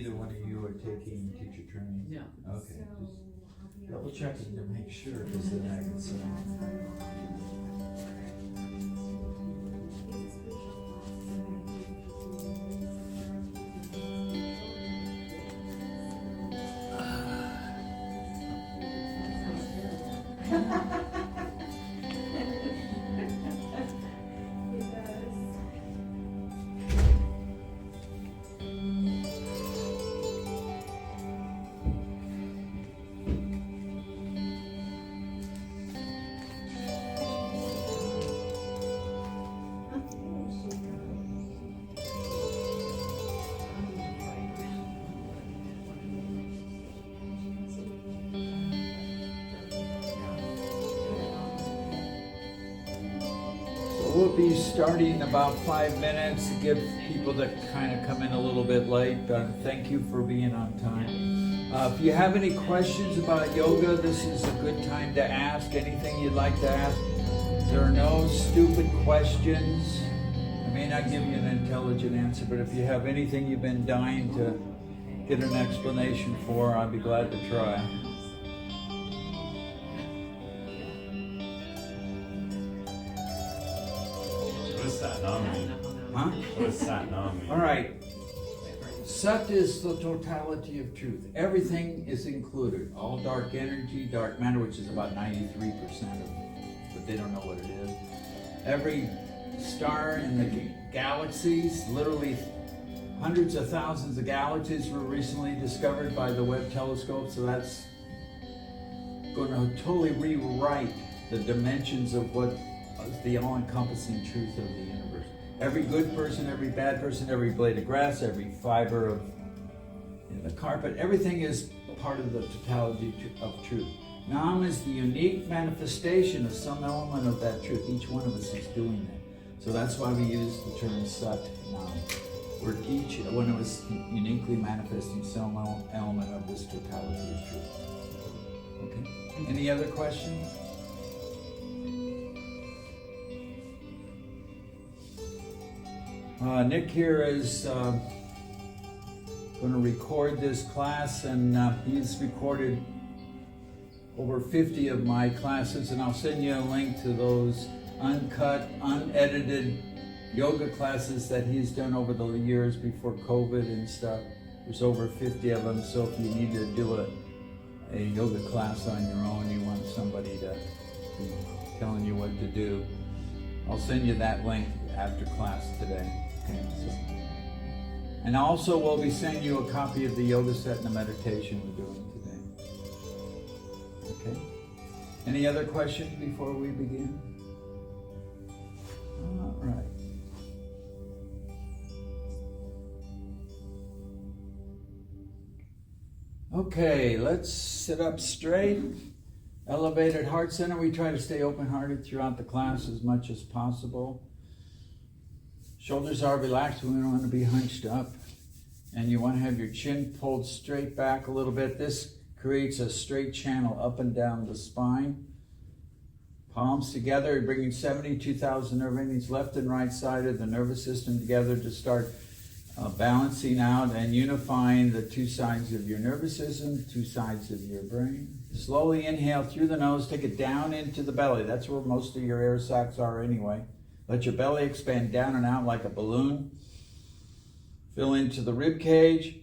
neither one of you are taking teacher training? No. Okay, just double checking to make sure, because then I can say. We'll be starting in about 5 minutes to give people that kind of come in a little bit late, but thank you for being on time. If you have any questions about yoga, this is a good time to ask anything you'd like to ask. There are no stupid questions. I may not give you an intelligent answer, but if you have anything you've been dying to get an explanation for, I'd be glad to try. Huh? What does Sat Nam mean? All right. Sat is the totality of truth. Everything is included. All dark energy, dark matter, which is about 93% of it, but they don't know what it is. Every star in the galaxies, literally hundreds of thousands of galaxies were recently discovered by the Webb telescope, so that's going to totally rewrite the dimensions of what is the all-encompassing truth of the universe. Every good person, every bad person, every blade of grass, every fiber of the carpet, everything is part of the totality of truth. Nam is the unique manifestation of some element of that truth. Each one of us is doing that. So that's why we use the term Sat Nam. Where each one of us uniquely manifesting some element of this totality of truth. Okay. Any other questions? Nick here is going to record this class, and he's recorded over 50 of my classes, and I'll send you a link to those uncut, unedited yoga classes that he's done over the years before COVID and stuff. There's over 50 of them, so if you need to do a yoga class on your own, you want somebody to be telling you what to do, I'll send you that link after class today. Okay, so. And also we'll be sending you a copy of the yoga set and the meditation we're doing today. Okay? Any other questions before we begin? All right. Okay, let's sit up straight. Elevated heart center. We try to stay open-hearted throughout the class as much as possible. Shoulders are relaxed. We don't want to be hunched up. And you want to have your chin pulled straight back a little bit. This creates a straight channel up and down the spine. Palms together, bringing 72,000 nerve endings left and right side of the nervous system together to start balancing out and unifying the two sides of your nervous system, two sides of your brain. Slowly inhale through the nose, take it down into the belly. That's where most of your air sacs are anyway. Let your belly expand down and out like a balloon. Fill into the rib cage,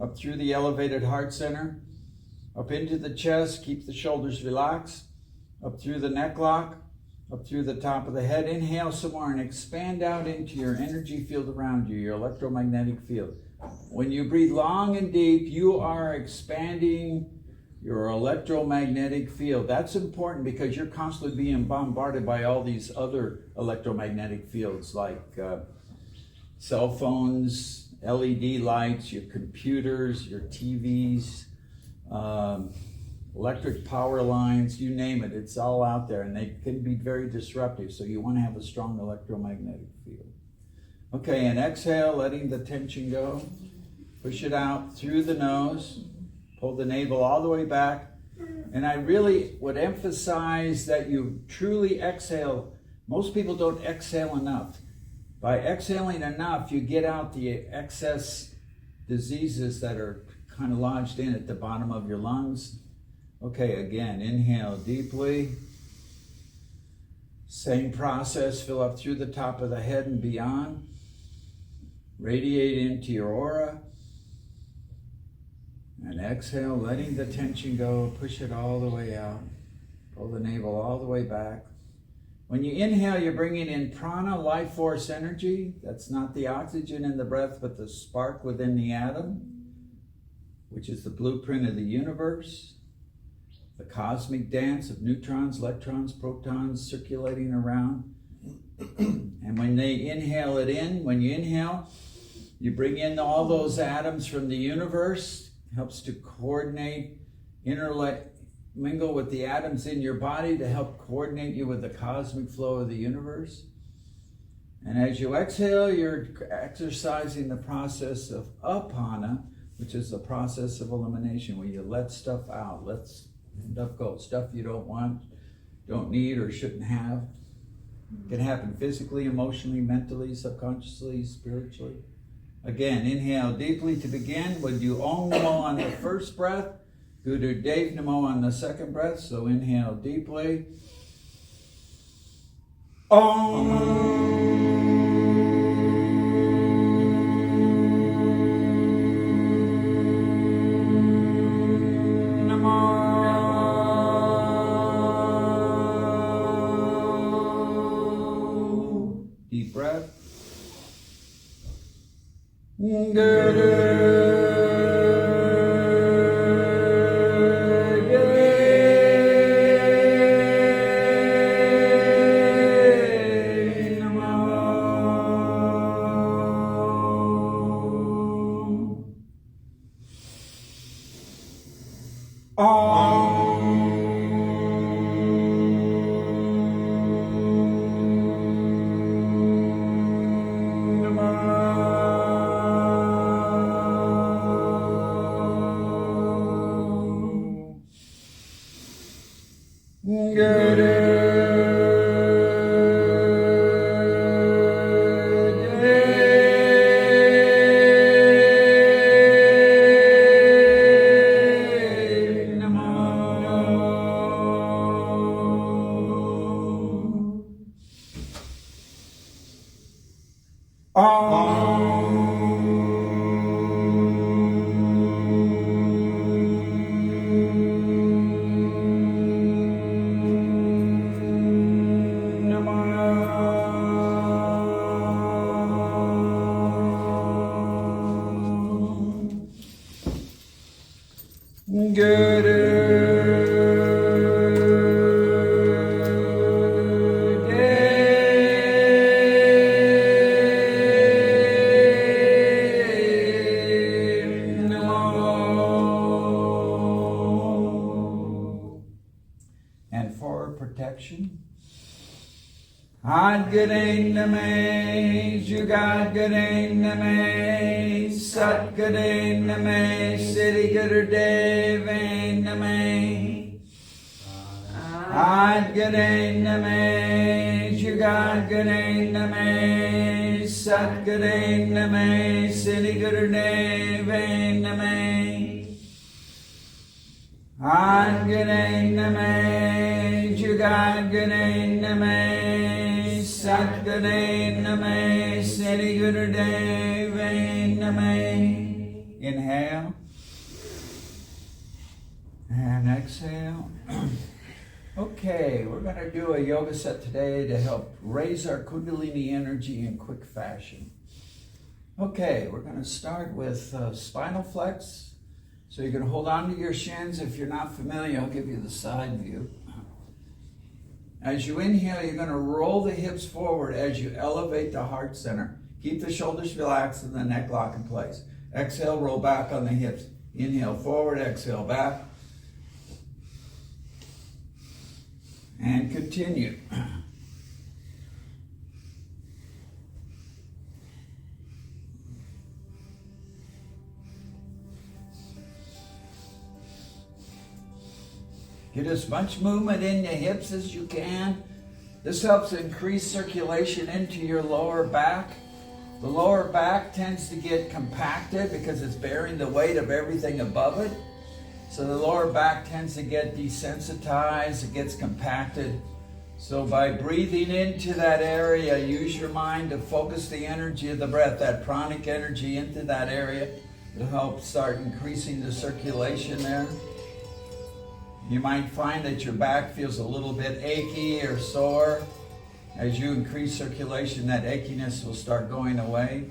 up through the elevated heart center, up into the chest, keep the shoulders relaxed, up through the neck lock, up through the top of the head. Inhale some more and expand out into your energy field around you, your electromagnetic field. When you breathe long and deep, you are expanding your electromagnetic field. That's important because you're constantly being bombarded by all these other electromagnetic fields like cell phones, LED lights, your computers, your TVs, electric power lines, you name it, it's all out there, and they can be very disruptive, so you want to have a strong electromagnetic field. Okay, and exhale, letting the tension go. Push it out through the nose. Pull the navel all the way back. And I really would emphasize that you truly exhale. Most people don't exhale enough. By exhaling enough, you get out the excess diseases that are kind of lodged in at the bottom of your lungs. Okay, again, inhale deeply. Same process, fill up through the top of the head and beyond. Radiate into your aura. And exhale, letting the tension go, push it all the way out. Pull the navel all the way back. When you inhale, you're bringing in prana, life force energy. That's not the oxygen in the breath, but the spark within the atom, which is the blueprint of the universe. The cosmic dance of neutrons, electrons, protons circulating around. And when they inhale it in, when you inhale, you bring in all those atoms from the universe. Helps to coordinate, mingle with the atoms in your body to help coordinate you with the cosmic flow of the universe. And as you exhale, you're exercising the process of apana, which is the process of elimination, where you let stuff out, let stuff go, stuff you don't want, don't need, or shouldn't have. It can happen physically, emotionally, mentally, subconsciously, spiritually. Again, inhale deeply to begin. Would you Om Namo on the first breath? Guru Dev Namo on the second breath. So inhale deeply. Om. Deep breath. And for protection, Adgare Name, Jugadgare Name, Satgare Name, Siddhi Guru Deve Name. Adgare Name, Jugadgare Name, Satgare Name, Siddhi Guru Deve Name. Adgare Name, Jugadgare Name, Satgare Name, Siddhi Guru Deve Name. Inhale and exhale. Okay, we're going to do a yoga set today to help raise our Kundalini energy in quick fashion. Okay, we're going to start with spinal flex. So you're going to hold on to your shins. If you're not familiar, I'll give you the side view. As you inhale, you're going to roll the hips forward as you elevate the heart center. Keep the shoulders relaxed and the neck lock in place. Exhale, roll back on the hips. Inhale forward, exhale back. And continue. Get as much movement in your hips as you can. This helps increase circulation into your lower back The lower back tends to get compacted because it's bearing the weight of everything above it. So the lower back tends to get desensitized, it gets compacted. So by breathing into that area, use your mind to focus the energy of the breath, that pranic energy into that area. It'll help start increasing the circulation there. You might find that your back feels a little bit achy or sore. As you increase circulation, that achiness will start going away.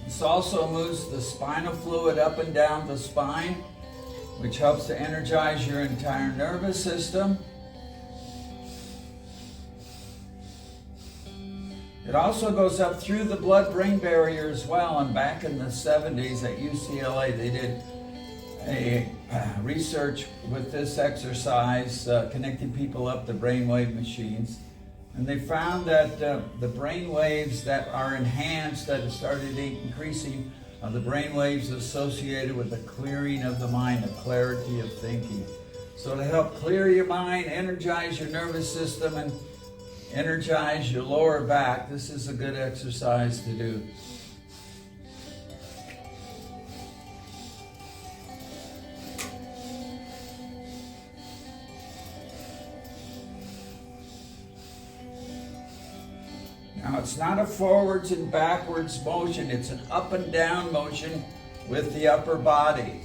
This also moves the spinal fluid up and down the spine, which helps to energize your entire nervous system. It also goes up through the blood-brain barrier as well. And back in the 70s at UCLA, they did a research with this exercise, connecting people up to brainwave machines. And they found that the brain waves that are enhanced, that have started increasing, are the brain waves associated with the clearing of the mind, the clarity of thinking. So to help clear your mind, energize your nervous system, and energize your lower back, this is a good exercise to do. Now it's not a forwards and backwards motion, it's an up and down motion with the upper body.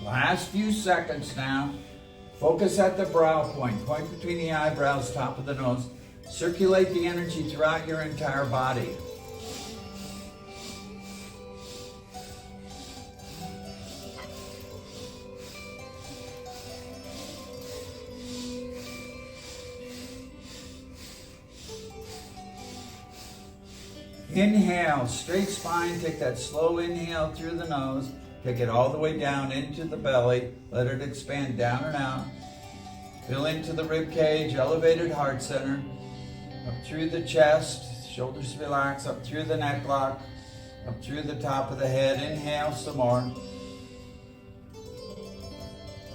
Last few seconds now. Focus at the brow point between the eyebrows, top of the nose. Circulate the energy throughout your entire body. Inhale, straight spine, take that slow inhale through the nose. Take it all the way down into the belly. Let it expand down and out. Fill into the rib cage, elevated heart center. Up through the chest, shoulders relax, up through the neck lock, up through the top of the head. Inhale some more.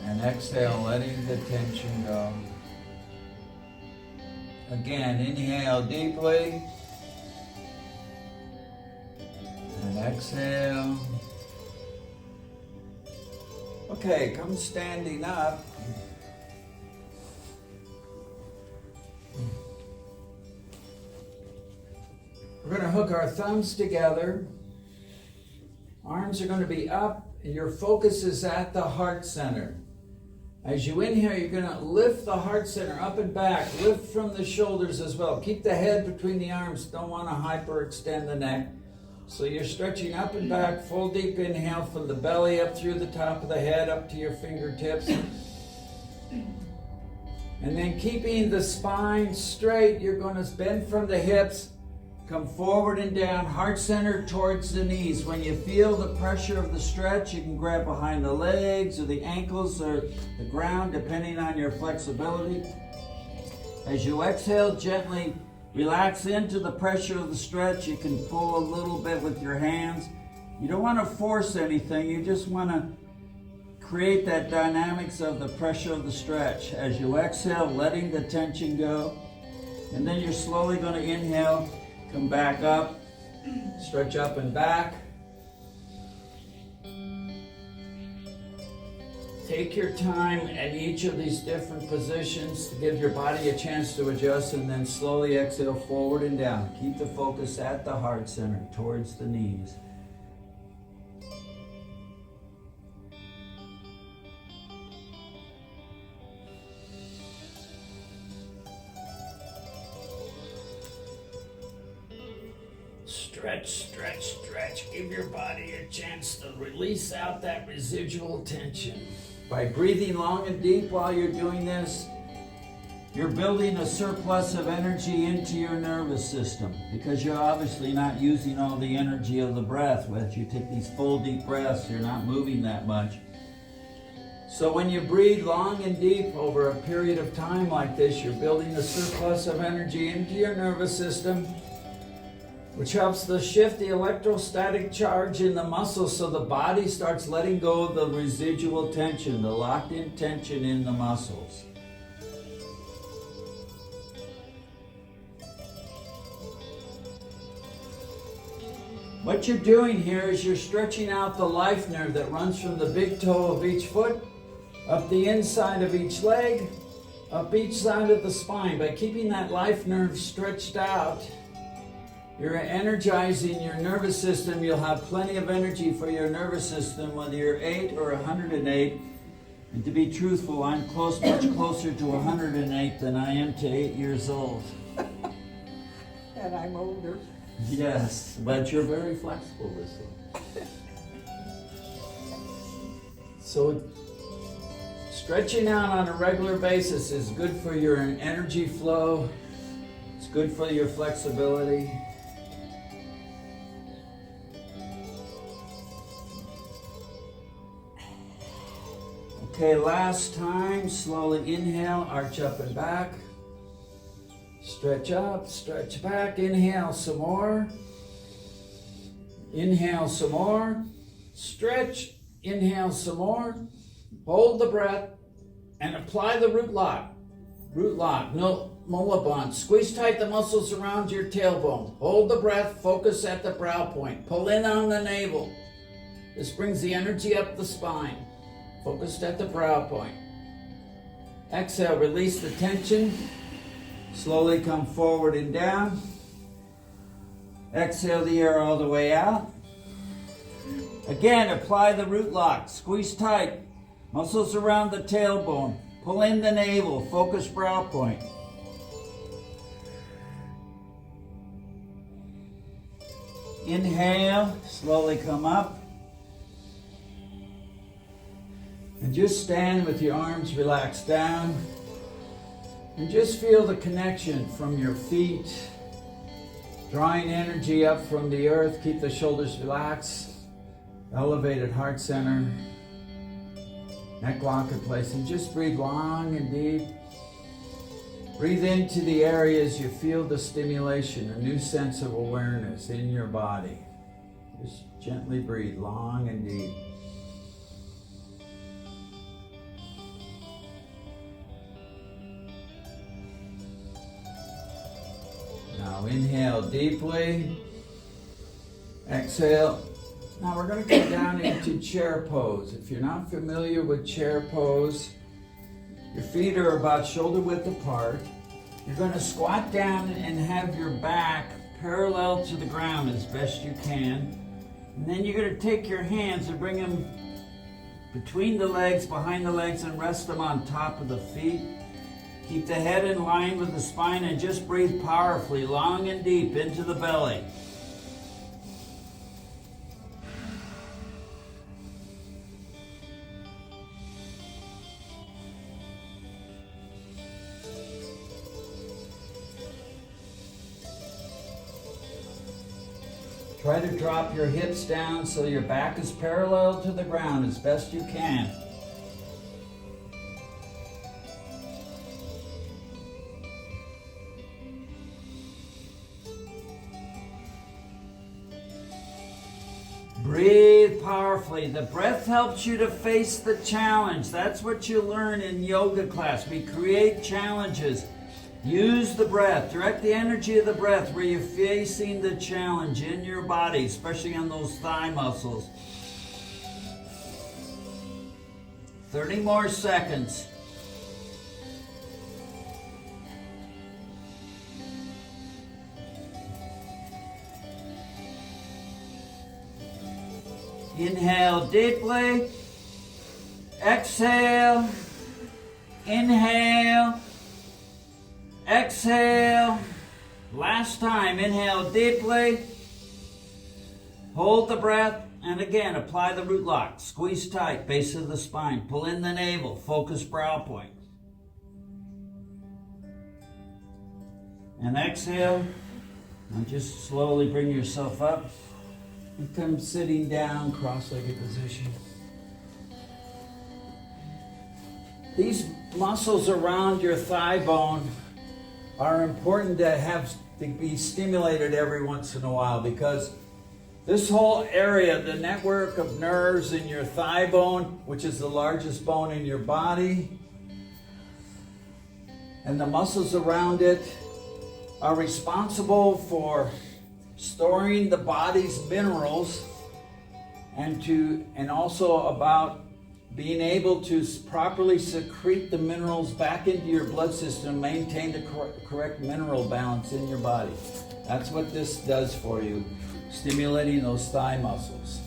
And exhale, letting the tension go. Again, inhale deeply. And exhale. Okay, come standing up. We're going to hook our thumbs together. Arms are going to be up, and your focus is at the heart center. As you inhale, you're going to lift the heart center up and back. Lift from the shoulders as well. Keep the head between the arms. Don't want to hyperextend the neck. So you're stretching up and back, full deep inhale from the belly up through the top of the head, up to your fingertips. And then keeping the spine straight, you're going to bend from the hips, come forward and down, heart center towards the knees. When you feel the pressure of the stretch, you can grab behind the legs or the ankles or the ground, depending on your flexibility. As you exhale, gently relax into the pressure of the stretch. You can pull a little bit with your hands. You don't want to force anything. You just want to create that dynamics of the pressure of the stretch. As you exhale, letting the tension go. And then you're slowly going to inhale, come back up, stretch up and back. Take your time at each of these different positions to give your body a chance to adjust, and then slowly exhale forward and down. Keep the focus at the heart center, towards the knees. Stretch, stretch, stretch. Give your body a chance to release out that residual tension. By breathing long and deep while you're doing this, you're building a surplus of energy into your nervous system, because you're obviously not using all the energy of the breath. As you take these full deep breaths, you're not moving that much. So when you breathe long and deep over a period of time like this, you're building a surplus of energy into your nervous system. which helps to shift the electrostatic charge in the muscles so the body starts letting go of the residual tension, the locked-in tension in the muscles. What you're doing here is you're stretching out the life nerve that runs from the big toe of each foot, up the inside of each leg, up each side of the spine. By keeping that life nerve stretched out, you're energizing your nervous system. You'll have plenty of energy for your nervous system, whether you're 8 or 108. And to be truthful, I'm much closer to 108 than I am to 8 years old. And I'm older. Yes, but you're very flexible this way. So stretching out on a regular basis is good for your energy flow. It's good for your flexibility. Okay, last time, slowly inhale, arch up and back. Stretch up, stretch back, inhale some more. Inhale some more. Stretch, inhale some more. Hold the breath and apply the root lock. Root lock, no Molabon. Squeeze tight the muscles around your tailbone. Hold the breath, focus at the brow point. Pull in on the navel. This brings the energy up the spine. Focused at the brow point. Exhale, release the tension. Slowly come forward and down. Exhale the air all the way out. Again, apply the root lock. Squeeze tight. Muscles around the tailbone. Pull in the navel. Focus brow point. Inhale. Slowly come up. And just stand with your arms relaxed down. And just feel the connection from your feet, drawing energy up from the earth. Keep the shoulders relaxed. Elevated heart center. Neck lock in place. And just breathe long and deep. Breathe into the areas you feel the stimulation, a new sense of awareness in your body. Just gently breathe long and deep. Now inhale deeply, exhale. Now we're going to go down into chair pose. If you're not familiar with chair pose, your feet are about shoulder width apart. You're going to squat down and have your back parallel to the ground as best you can. And then you're going to take your hands and bring them between the legs, behind the legs, and rest them on top of the feet. Keep the head in line with the spine and just breathe powerfully, long and deep into the belly. Try to drop your hips down so your back is parallel to the ground as best you can. Breathe powerfully. The breath helps you to face the challenge. That's what you learn in yoga class. We create challenges. Use the breath. Direct the energy of the breath where you're facing the challenge in your body, especially on those thigh muscles. 30 more seconds. Inhale deeply. Exhale. Inhale. Exhale. Last time. Inhale deeply. Hold the breath. And again, apply the root lock. Squeeze tight, base of the spine. Pull in the navel. Focus brow point. And exhale. And just slowly bring yourself up. And come sitting down, cross-legged position. These muscles around your thigh bone are important to have to be stimulated every once in a while, because this whole area, the network of nerves in your thigh bone, which is the largest bone in your body, and the muscles around it, are responsible for storing the body's minerals and also about being able to properly secrete the minerals back into your blood system, maintain the correct mineral balance in your body. That's what this does for you, stimulating those thigh muscles.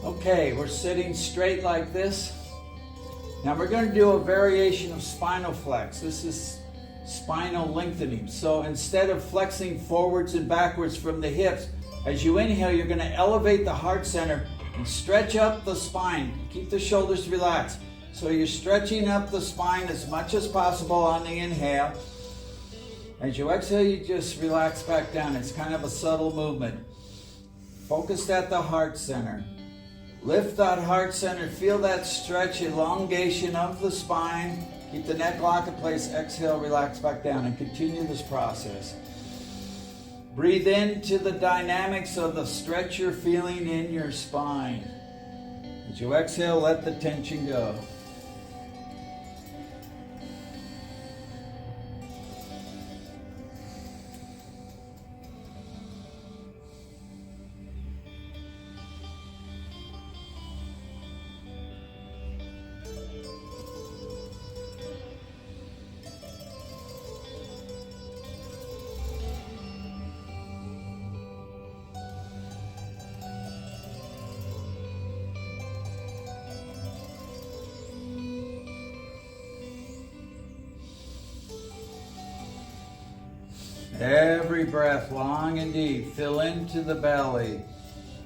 Okay, we're sitting straight like this. Now we're going to do a variation of spinal flex. This is spinal lengthening. So instead of flexing forwards and backwards from the hips, as you inhale, you're going to elevate the heart center and stretch up the spine. Keep the shoulders relaxed. So you're stretching up the spine as much as possible on the inhale. As you exhale, you just relax back down. It's kind of a subtle movement. Focused at the heart center. Lift that heart center. Feel that stretch, elongation of the spine. Keep the neck lock in place. Exhale, relax back down, and continue this process. Breathe into the dynamics of the stretch you're feeling in your spine. As you exhale, let the tension go. Every breath, long and deep, fill into the belly,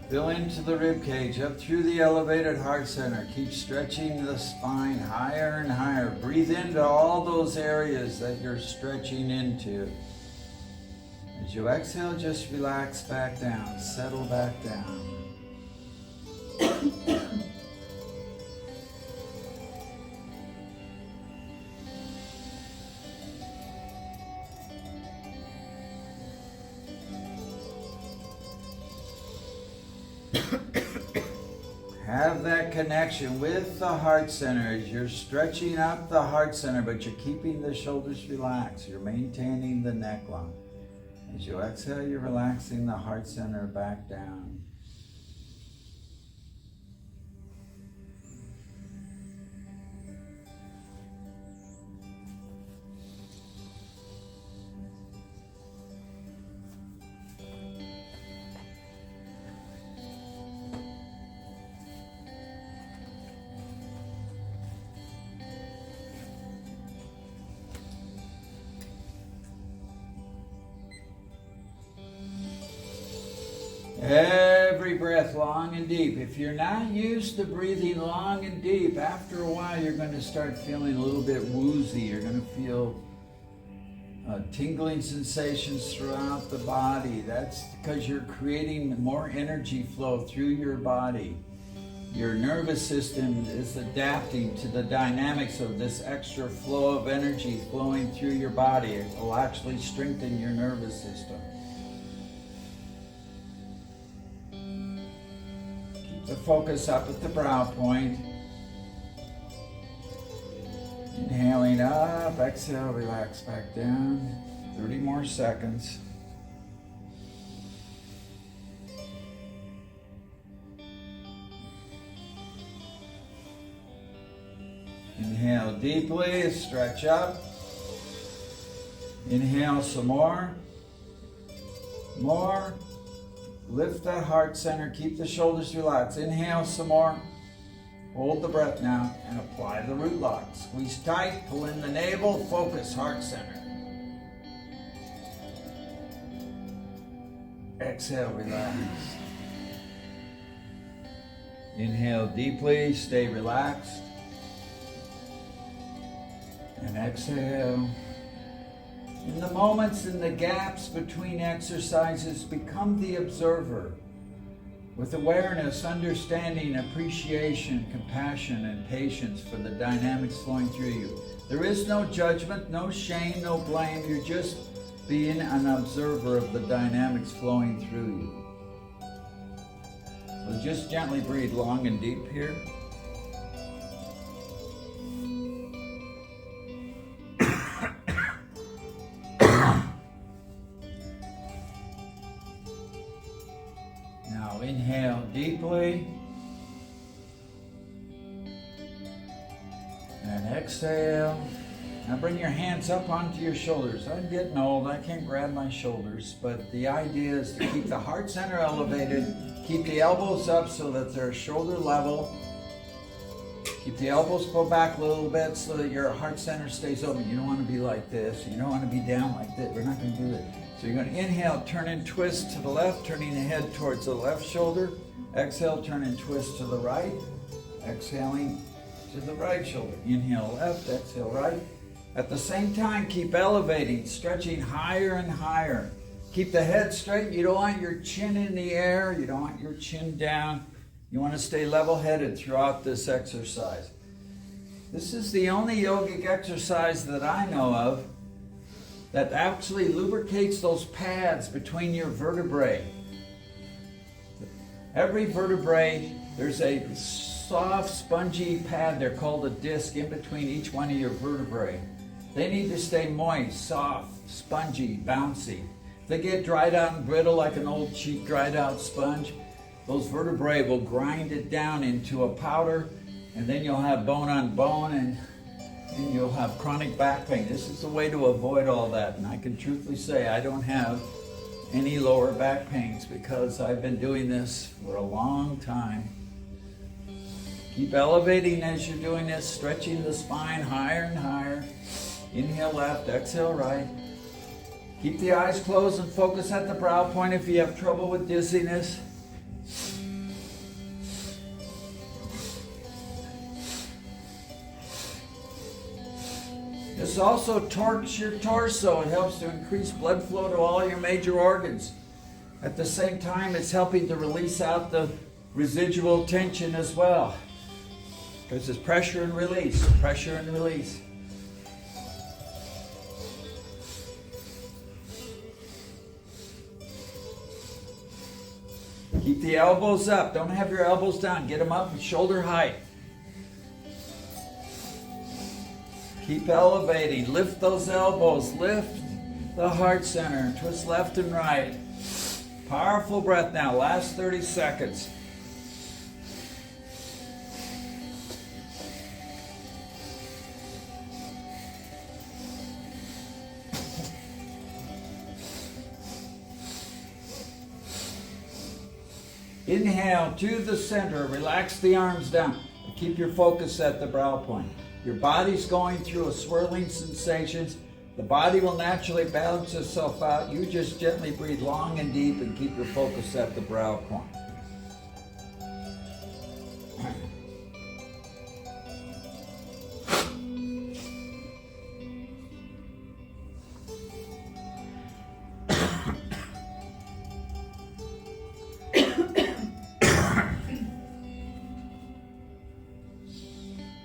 fill into the rib cage, up through the elevated heart center. Keep stretching the spine higher and higher. Breathe into all those areas that you're stretching into. As you exhale, just relax back down, settle back down. Have that connection with the heart center as you're stretching up the heart center, but you're keeping the shoulders relaxed. You're maintaining the neck lock. As you exhale, you're relaxing the heart center back down. Every breath long and deep. If you're not used to breathing long and deep, after a while you're going to start feeling a little bit woozy. You're going to feel tingling sensations throughout the body. That's because you're creating more energy flow through your body. Your nervous system is adapting to the dynamics of this extra flow of energy flowing through your body. It will actually strengthen your nervous system. The focus up at the brow point. Inhaling up, exhale, relax back down. 30 more seconds. Inhale deeply, stretch up. Inhale some more. More. Lift that heart center, keep the shoulders relaxed. Inhale some more. Hold the breath now and apply the root lock. Squeeze tight, pull in the navel, focus, heart center. Exhale, relax. Inhale deeply, stay relaxed. And exhale. In the moments, in the gaps between exercises, become the observer. with awareness, understanding, appreciation, compassion, and patience for the dynamics flowing through you. There is no judgment, no shame, no blame. You're just being an observer of the dynamics flowing through you. So just gently breathe long and deep here. Now inhale deeply. And exhale. Now bring your hands up onto your shoulders. I'm getting old, I can't grab my shoulders, but the idea is to keep the heart center elevated, keep the elbows up so that they're shoulder level. Keep the elbows pulled back a little bit so that your heart center stays open. You don't want to be like this. You don't want to be down like this. We're not going to do that. So you're going to inhale, turn and twist to the left, turning the head towards the left shoulder. Exhale, turn and twist to the right. Exhaling to the right shoulder. Inhale left, exhale right. At the same time, keep elevating, stretching higher and higher. Keep the head straight. You don't want your chin in the air. You don't want your chin down. You want to stay level-headed throughout this exercise. This is the only yogic exercise that I know of that actually lubricates those pads between your vertebrae. Every vertebrae, there's a soft, spongy pad, they're called a disc, in between each one of your vertebrae. They need to stay moist, soft, spongy, bouncy. If they get dried out and brittle like an old cheap dried out sponge, those vertebrae will grind it down into a powder, and then you'll have bone on bone, and you'll have chronic back pain. This is a way to avoid all that, and I can truthfully say I don't have any lower back pains because I've been doing this for a long time. Keep elevating as you're doing this, stretching the spine higher and higher. Inhale left, exhale right. Keep the eyes closed and focus at the brow point if you have trouble with dizziness. This also torques your torso. It helps to increase blood flow to all your major organs. At the same time, it's helping to release out the residual tension as well. Because it's pressure and release, pressure and release. Keep the elbows up. Don't have your elbows down. Get them up at shoulder height. Keep elevating. Lift those elbows. Lift the heart center. Twist left and right. Powerful breath now. Last 30 seconds. Inhale to the center. Relax the arms down. Keep your focus at the brow point. Your body's going through a swirling sensations. The body will naturally balance itself out. You just gently breathe long and deep and keep your focus at the brow point.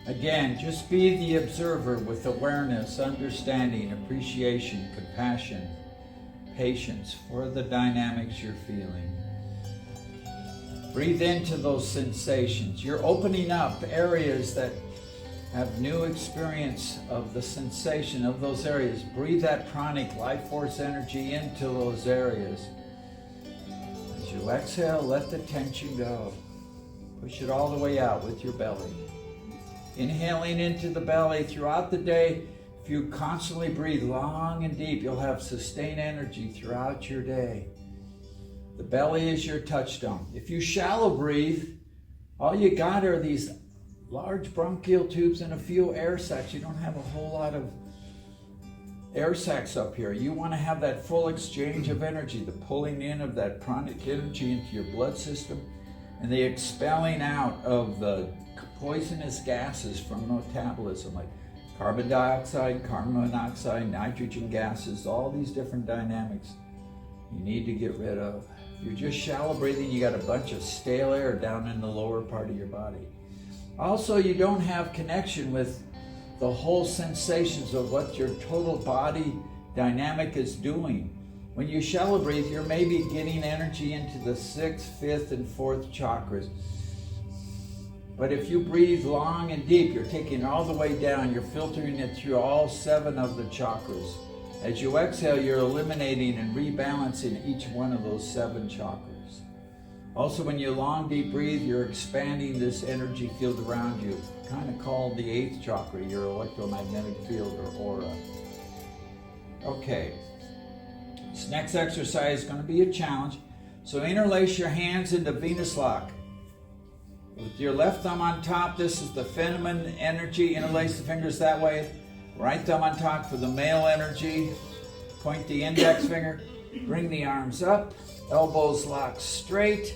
Again, just be the observer with awareness, understanding, appreciation, compassion, patience for the dynamics you're feeling. Breathe into those sensations. You're opening up areas that have new experience of the sensation of those areas. Breathe that pranic life force energy into those areas. As you exhale, let the tension go. Push it all the way out with your belly. Inhaling into the belly throughout the day. If you constantly breathe long and deep, you'll have sustained energy throughout your day. The belly is your touchstone. If you shallow breathe, all you got are these large bronchial tubes and a few air sacs. You don't have a whole lot of air sacs up here. You want to have that full exchange of energy, the pulling in of that pranic energy into your blood system and the expelling out of the poisonous gases from metabolism, like carbon dioxide, carbon monoxide, nitrogen gases, all these different dynamics you need to get rid of. If you're just shallow breathing, you got a bunch of stale air down in the lower part of your body. Also, you don't have connection with the whole sensations of what your total body dynamic is doing. When you shallow breathe, you're maybe getting energy into the 6th, 5th, and 4th chakras. But if you breathe long and deep, you're taking it all the way down. You're filtering it through all 7 of the chakras. As you exhale, you're eliminating and rebalancing each one of those 7 chakras. Also, when you long, deep breathe, you're expanding this energy field around you, kind of called the 8th chakra, your electromagnetic field or aura. Okay, this next exercise is going to be a challenge. So interlace your hands into Venus lock. With your left thumb on top, this is the feminine energy. Interlace the fingers that way. Right thumb on top for the male energy. Point the index finger. Bring the arms up. Elbows locked straight.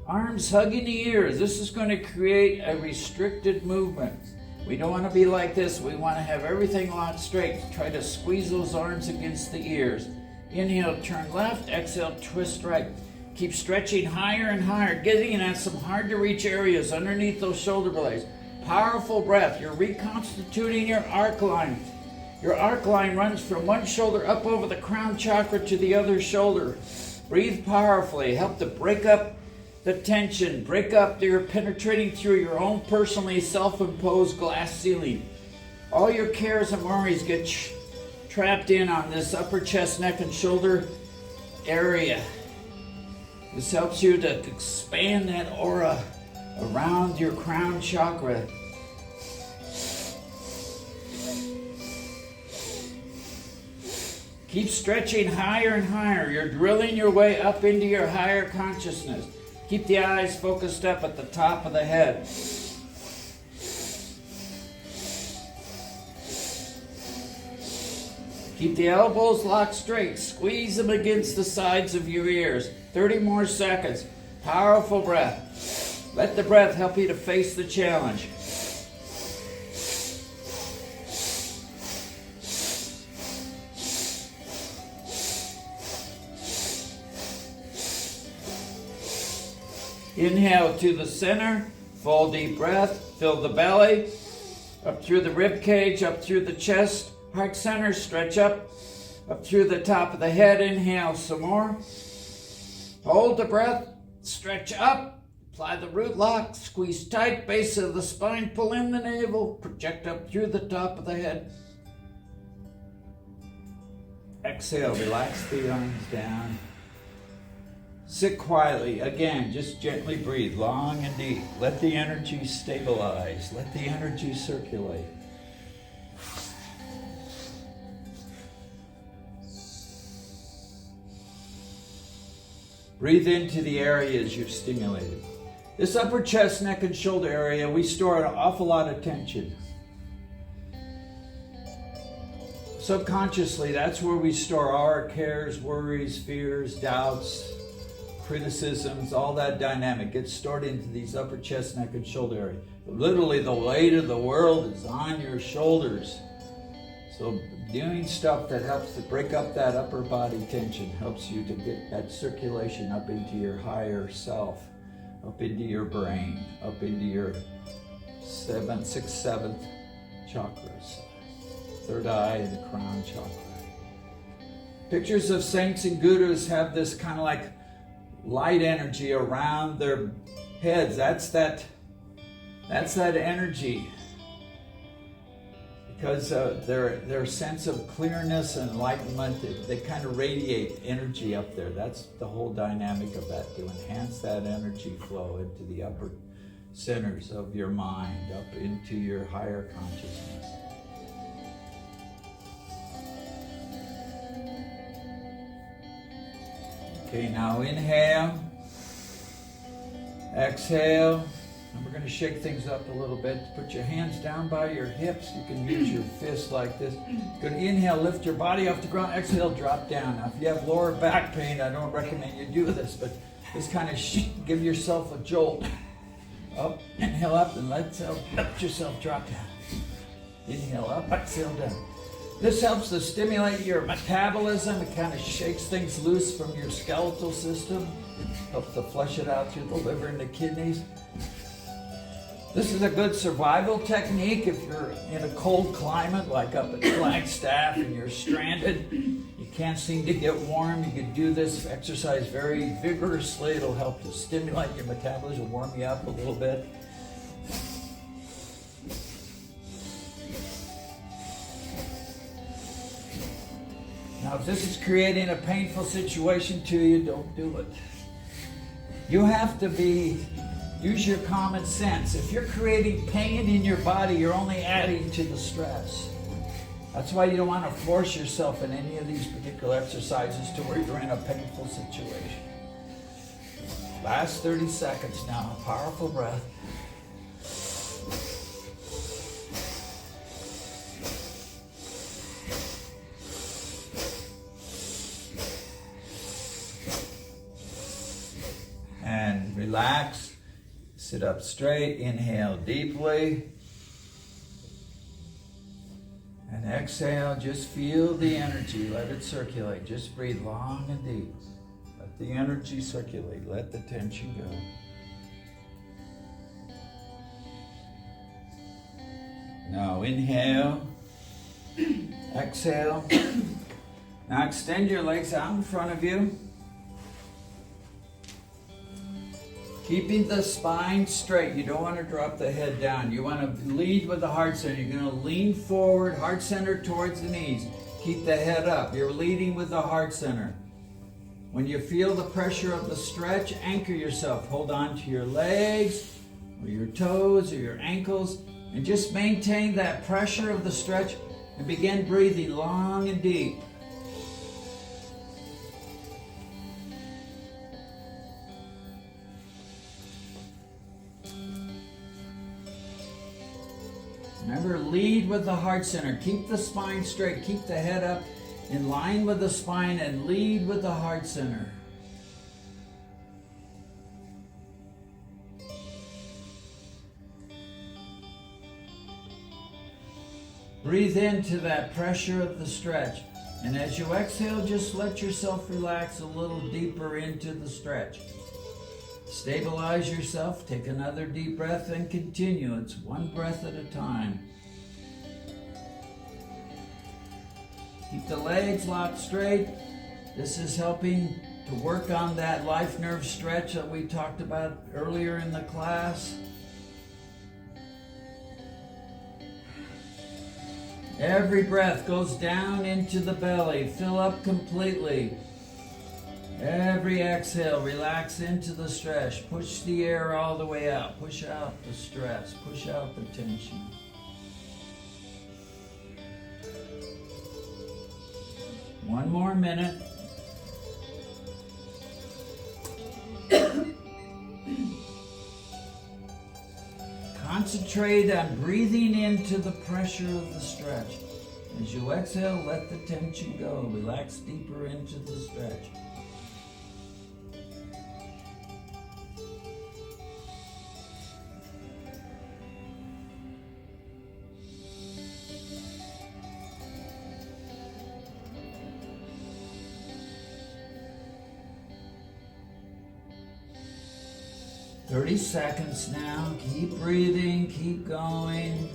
Arms hugging the ears. This is going to create a restricted movement. We don't want to be like this. We want to have everything locked straight. Try to squeeze those arms against the ears. Inhale, turn left. Exhale, twist right. Keep stretching higher and higher, getting at some hard to reach areas underneath those shoulder blades. Powerful breath. You're reconstituting your arc line. Your arc line runs from one shoulder up over the crown chakra to the other shoulder. Breathe powerfully. Help to break up the tension. Break up your penetrating through your own personally self-imposed glass ceiling. All your cares and worries get trapped in on this upper chest, neck, and shoulder area. This helps you to expand that aura around your crown chakra. Keep stretching higher and higher. You're drilling your way up into your higher consciousness. Keep the eyes focused up at the top of the head. Keep the elbows locked straight. Squeeze them against the sides of your ears. 30 more seconds. Powerful breath. Let the breath help you to face the challenge. Inhale to the center. Full deep breath. Fill the belly. Up through the rib cage, up through the chest. Heart center, stretch up through the top of the head. Inhale some more. Hold the breath, stretch up, apply the root lock, squeeze tight, base of the spine, pull in the navel, project up through the top of the head. Exhale, relax the arms down. Sit quietly, again, just gently breathe, long and deep. Let the energy stabilize, let the energy circulate. Breathe into the areas you've stimulated. This upper chest, neck, and shoulder area, we store an awful lot of tension. Subconsciously, that's where we store our cares, worries, fears, doubts, criticisms, all that dynamic gets stored into these upper chest, neck, and shoulder area. Literally, the weight of the world is on your shoulders. So doing stuff that helps to break up that upper body tension helps you to get that circulation up into your higher self, up into your brain, up into your 6th, 7th chakras, third eye and the crown chakra. Pictures of saints and gurus have this kind of like light energy around their heads. That's that energy. Because their sense of clearness and enlightenment, they kind of radiate energy up there. That's the whole dynamic of that, to enhance that energy flow into the upper centers of your mind, up into your higher consciousness. Okay, now inhale, exhale. And we're going to shake things up a little bit. Put your hands down by your hips. You can use your fists like this. You're going to inhale, lift your body off the ground. Exhale, drop down. Now, if you have lower back pain, I don't recommend you do this, but just kind of give yourself a jolt. Up, inhale up, and let yourself drop down. Inhale up, exhale down. This helps to stimulate your metabolism. It kind of shakes things loose from your skeletal system. Helps to flush it out through the liver and the kidneys. This is a good survival technique if you're in a cold climate like up at Flagstaff and you're stranded. You can't seem to get warm. You can do this exercise very vigorously. It'll help to stimulate your metabolism, warm you up a little bit. Now, if this is creating a painful situation to you, don't do it. You have to use your common sense. If you're creating pain in your body, you're only adding to the stress. That's why you don't want to force yourself in any of these particular exercises to where you're in a painful situation. Last 30 seconds now, powerful breath. And relax, sit up straight, inhale deeply. And exhale, just feel the energy, let it circulate. Just breathe long and deep. Let the energy circulate, let the tension go. Now inhale, exhale. Now extend your legs out in front of you. Keeping the spine straight. You don't want to drop the head down. You want to lead with the heart center. You're going to lean forward, heart center towards the knees. Keep the head up. You're leading with the heart center. When you feel the pressure of the stretch, anchor yourself. Hold on to your legs or your toes or your ankles and just maintain that pressure of the stretch and begin breathing long and deep. Remember, lead with the heart center. Keep the spine straight. Keep the head up in line with the spine and lead with the heart center. Breathe into that pressure of the stretch. And as you exhale, just let yourself relax a little deeper into the stretch. Stabilize yourself, take another deep breath and continue. It's one breath at a time. Keep the legs locked straight. This is helping to work on that life nerve stretch that we talked about earlier in the class. Every breath goes down into the belly. Fill up completely. Every exhale, relax into the stretch. Push the air all the way out. Push out the stress. Push out the tension. One more minute. Concentrate on breathing into the pressure of the stretch. As you exhale, let the tension go. Relax deeper into the stretch. "30 seconds now. Keep breathing, keep going.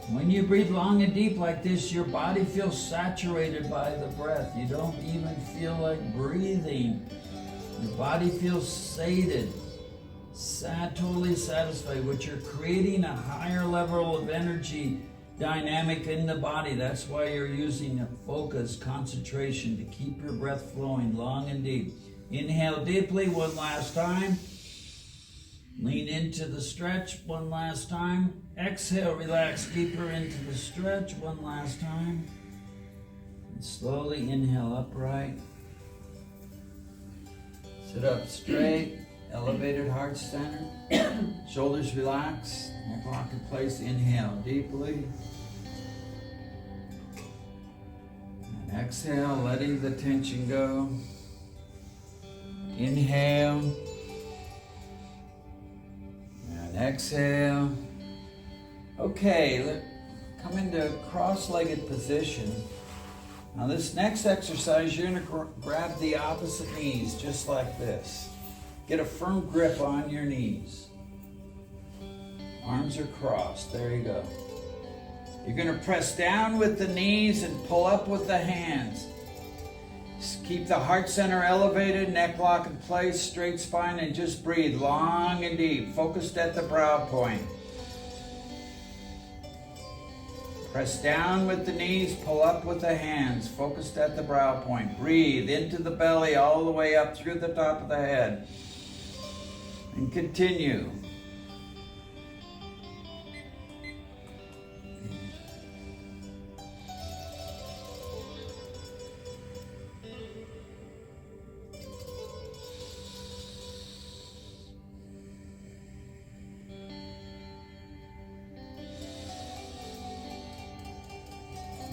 When you breathe long and deep like this, your body feels saturated by the breath. You don't even feel like breathing. Your body feels sated, totally satisfied, which you're creating a higher level of energy dynamic in the body. That's why you're using a focus, concentration to keep your breath flowing long and deep. Inhale deeply one last time. Lean into the stretch one last time. Exhale, relax deeper into the stretch one last time. And slowly inhale upright. Sit up straight, elevated heart center. Shoulders relaxed, neck lock in place. Inhale deeply. And exhale, letting the tension go. Inhale. And exhale. Okay, come into cross-legged position. Now this next exercise, you're going to grab the opposite knees just like this. Get a firm grip on your knees. Arms are crossed. There you go. You're going to press down with the knees and pull up with the hands. Just keep the heart center elevated, neck lock in place, straight spine, and just breathe long and deep, focused at the brow point. Press down with the knees, pull up with the hands, focused at the brow point. Breathe into the belly all the way up through the top of the head. And continue.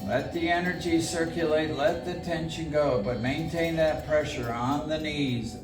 Let the energy circulate, let the tension go, but maintain that pressure on the knees.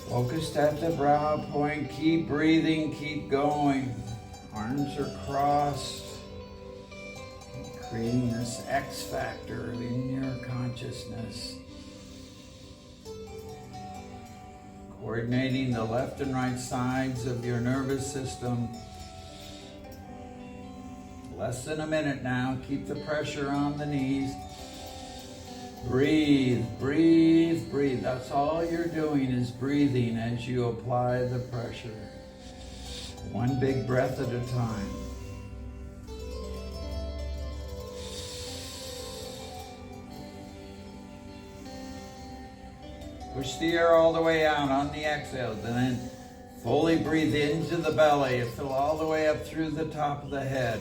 Focused at the brow point, keep breathing, keep going. Arms are crossed, creating this X factor in your consciousness. Coordinating the left and right sides of your nervous system. Less than a minute now, keep the pressure on the knees. Breathe, breathe, breathe. That's all you're doing is breathing as you apply the pressure. One big breath at a time. Push the air all the way out on the exhale, and then fully breathe into the belly. Fill all the way up through the top of the head.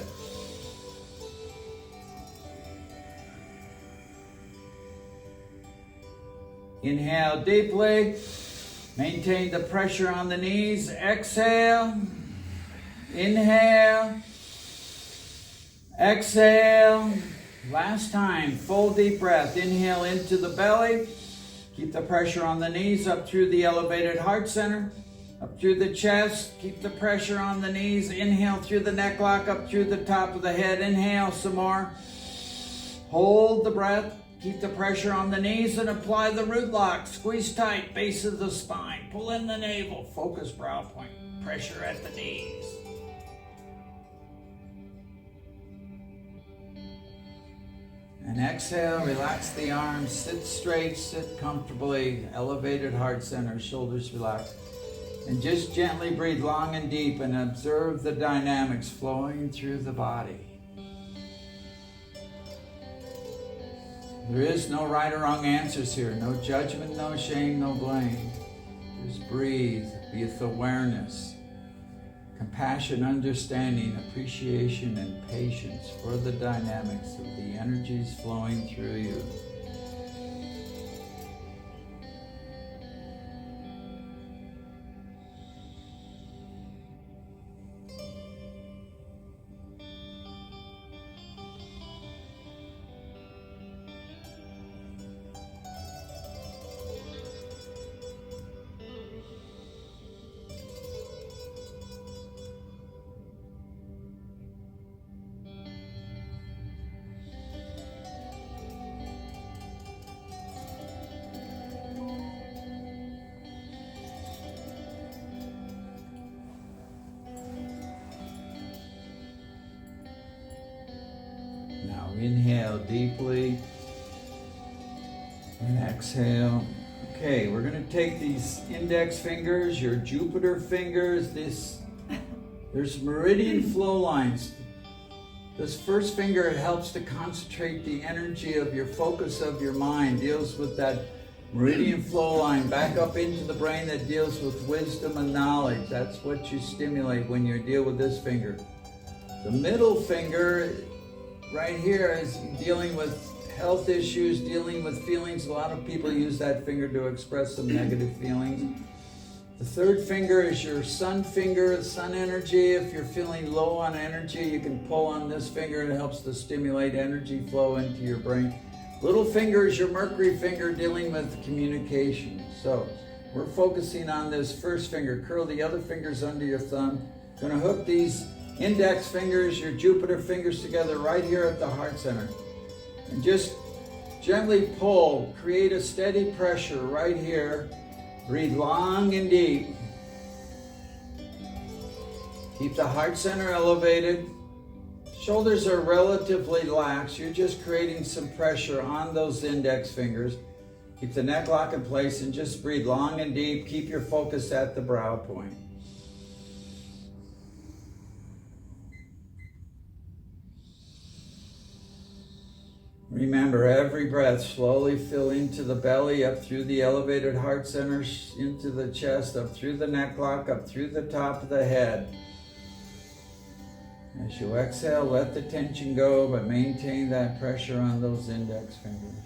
Inhale deeply, maintain the pressure on the knees. Exhale, inhale, exhale. Last time, full deep breath. Inhale into the belly. Keep the pressure on the knees up through the elevated heart center, up through the chest. Keep the pressure on the knees. Inhale through the neck lock, up through the top of the head. Inhale some more. Hold the breath. Keep the pressure on the knees and apply the root lock. Squeeze tight, base of the spine. Pull in the navel. Focus brow point. Pressure at the knees. And exhale, relax the arms. Sit straight, sit comfortably. Elevated heart center, shoulders relaxed. And just gently breathe long and deep and observe the dynamics flowing through the body. There is no right or wrong answers here. No judgment, no shame, no blame. Just breathe with awareness, compassion, understanding, appreciation, and patience for the dynamics of the energies flowing through you. Inhale deeply and exhale. Okay, we're going to take these index fingers, your Jupiter fingers, there's meridian flow lines. This first finger helps to concentrate the energy of your focus of your mind, deals with that meridian flow line back up into the brain that deals with wisdom and knowledge. That's what you stimulate when you deal with this finger. The middle finger right here is dealing with health issues, dealing with feelings. A lot of people use that finger to express some negative feelings. The third finger is your sun finger, sun energy. If you're feeling low on energy, you can pull on this finger. It helps to stimulate energy flow into your brain. Little finger is your Mercury finger, dealing with communication. So we're focusing on this first finger. Curl the other fingers under your thumb. Going to hook these index fingers, your Jupiter fingers together right here at the heart center. And just gently pull, create a steady pressure right here. Breathe long and deep. Keep the heart center elevated. Shoulders are relatively lax. You're just creating some pressure on those index fingers. Keep the neck lock in place and just breathe long and deep. Keep your focus at the brow point. Remember, every breath, slowly fill into the belly, up through the elevated heart center, into the chest, up through the neck lock, up through the top of the head. As you exhale, let the tension go, but maintain that pressure on those index fingers.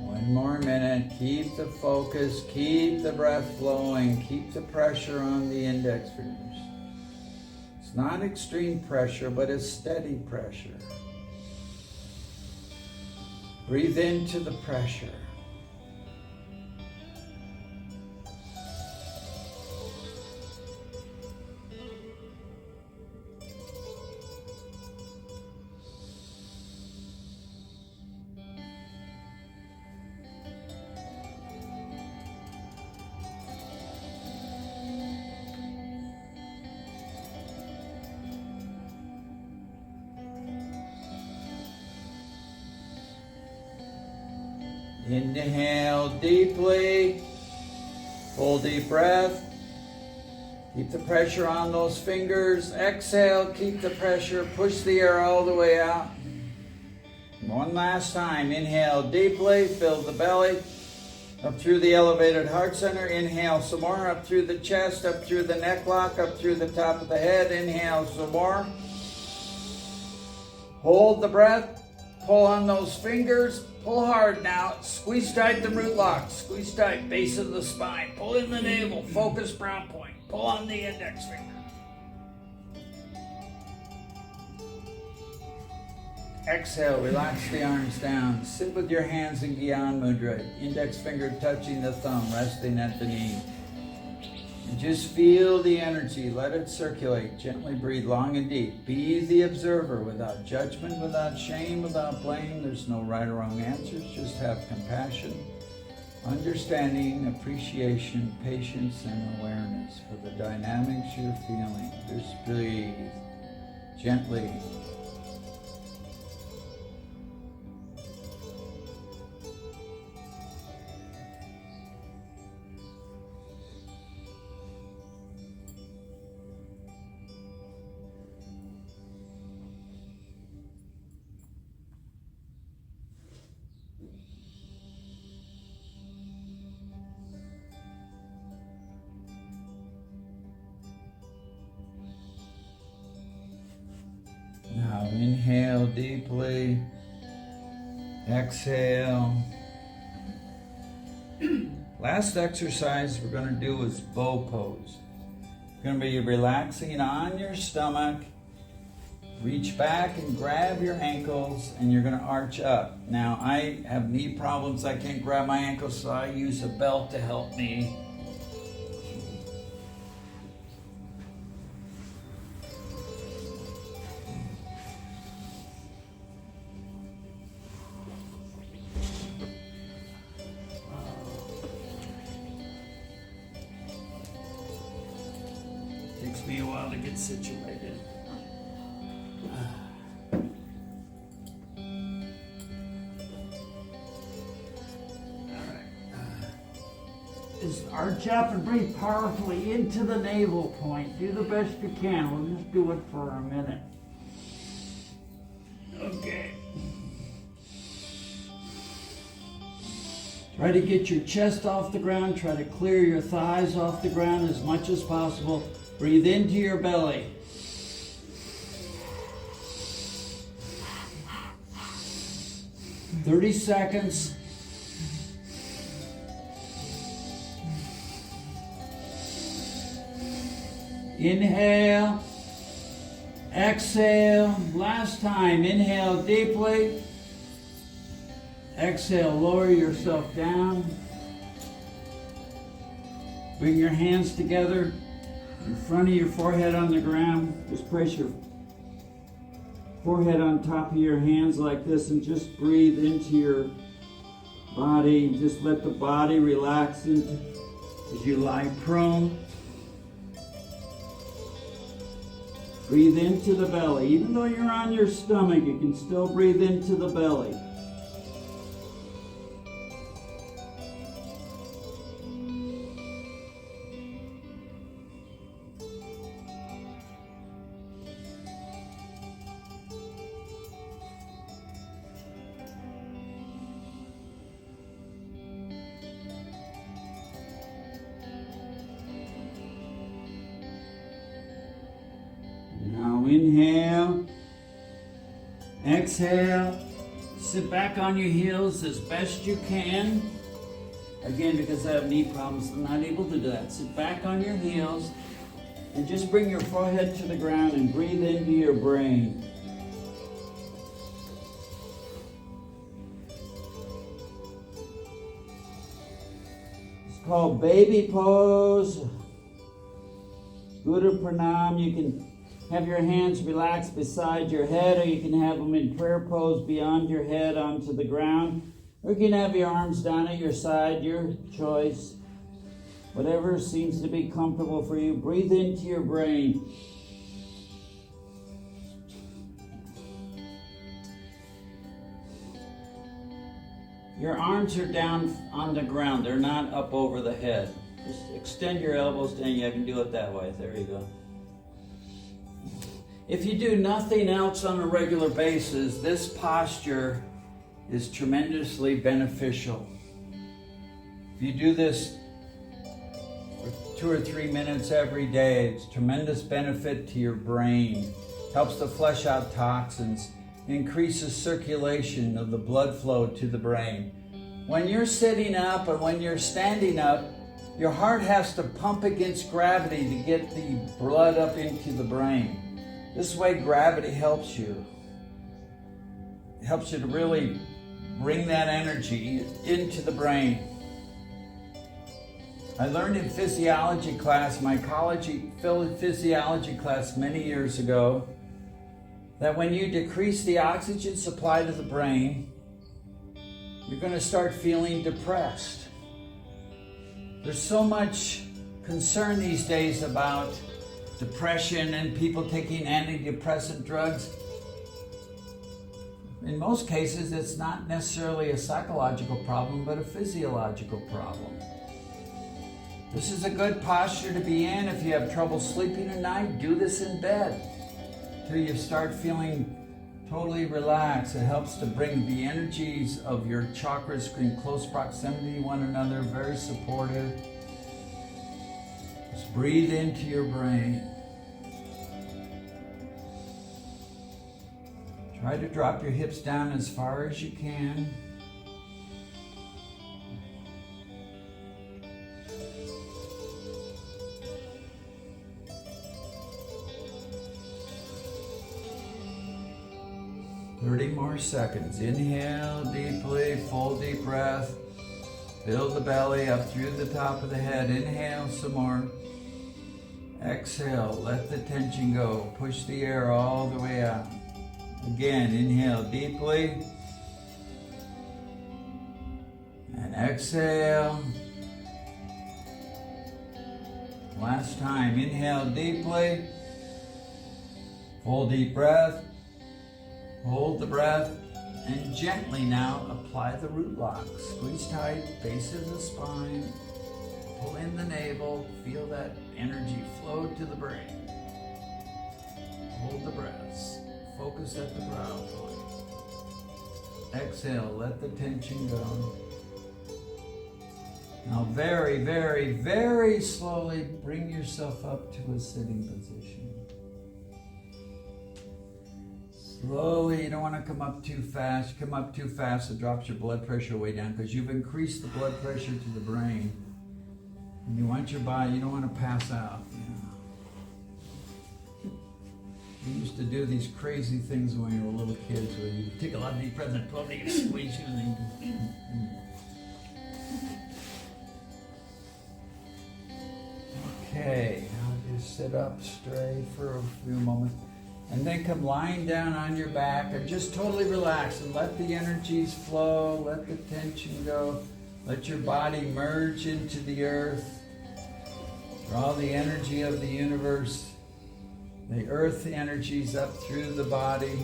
One more minute. Keep the focus, keep the breath flowing, keep the pressure on the index fingers. It's not extreme pressure, but it's steady pressure. Breathe into the pressure. Inhale deeply, full deep breath. Keep the pressure on those fingers. Exhale, keep the pressure, push the air all the way out. One last time, inhale deeply, fill the belly, up through the elevated heart center. Inhale some more, up through the chest, up through the neck lock, up through the top of the head. Inhale some more. Hold the breath, pull on those fingers. Pull hard now. Squeeze tight the root lock. Squeeze tight, base of the spine. Pull in the navel. Focus brow point. Pull on the index finger. Exhale, relax the arms down. Sit with your hands in Gyan Mudra. Index finger touching the thumb, resting at the knee. And just feel the energy. Let it circulate. Gently breathe long and deep. Be the observer without judgment, without shame, without blame. There's no right or wrong answers. Just have compassion, understanding, appreciation, patience, and awareness for the dynamics you're feeling. Just breathe gently. Now inhale deeply, exhale. Last exercise we're going to do is bow pose. You're going to be relaxing on your stomach. Reach back and grab your ankles, and you're going to arch up. Now I have knee problems. I can't grab my ankles, so I use a belt to help me. while to get situated. Just arch up and breathe powerfully into the navel point. Do the best you can. We'll just do it for a minute. Okay. Try to get your chest off the ground. Try to clear your thighs off the ground as much as possible. Breathe into your belly. "30 seconds. Inhale, exhale, last time. Inhale deeply, exhale, lower yourself down. Bring your hands together in front of your forehead on the ground. Just place your forehead on top of your hands like this and just breathe into your body. Just let the body relax as you lie prone. Breathe into the belly. Even though you're on your stomach, you can still breathe into the belly. Now inhale, exhale, sit back on your heels as best you can. Again, because I have knee problems, I'm not able to do that. Sit back on your heels and just bring your forehead to the ground and breathe into your brain. It's called baby pose. Guru Pranam. You can have your hands relaxed beside your head, or you can have them in prayer pose beyond your head onto the ground. Or you can have your arms down at your side, your choice. Whatever seems to be comfortable for you. Breathe into your brain. Your arms are down on the ground. They're not up over the head. Just extend your elbows down. Yeah, I can do it that way. There you go. If you do nothing else on a regular basis, this posture is tremendously beneficial. If you do this for 2 or 3 minutes every day, it's tremendous benefit to your brain. Helps to flush out toxins, increases circulation of the blood flow to the brain. When you're sitting up and when you're standing up, your heart has to pump against gravity to get the blood up into the brain. This way gravity helps you. It helps you to really bring that energy into the brain. I learned in physiology class, my college physiology class many years ago, that when you decrease the oxygen supply to the brain, you're going to start feeling depressed. There's so much concern these days about depression and people taking antidepressant drugs. In most cases, it's not necessarily a psychological problem, but a physiological problem. This is a good posture to be in. If you have trouble sleeping at night, do this in bed till you start feeling totally relaxed. It helps to bring the energies of your chakras in close proximity to one another, very supportive. Just breathe into your brain. Try to drop your hips down as far as you can. "30 more seconds. Inhale deeply, full deep breath. Fill the belly up through the top of the head. Inhale some more. Exhale, let the tension go. Push the air all the way out. Again, inhale deeply. And exhale. Last time, inhale deeply. Full deep breath. Hold the breath. And gently now apply the root lock. Squeeze tight, base of the spine. Pull in the navel. Feel that energy flow to the brain. Hold the breaths. Focus at the brow point. Exhale, let the tension go. Now very, very, very slowly bring yourself up to a sitting position. Slowly, you don't want to come up too fast. Come up too fast, it drops your blood pressure way down because you've increased the blood pressure to the brain. And you want your body, you don't want to pass out. We used to do these crazy things when we were little kids where you take a lot of deep breaths and 12 you squeeze you and then Okay, now just sit up straight for a few moments. And then come lying down on your back and just totally relax and let the energies flow, let the tension go. Let your body merge into the earth. Draw the energy of the universe, the earth energies up through the body.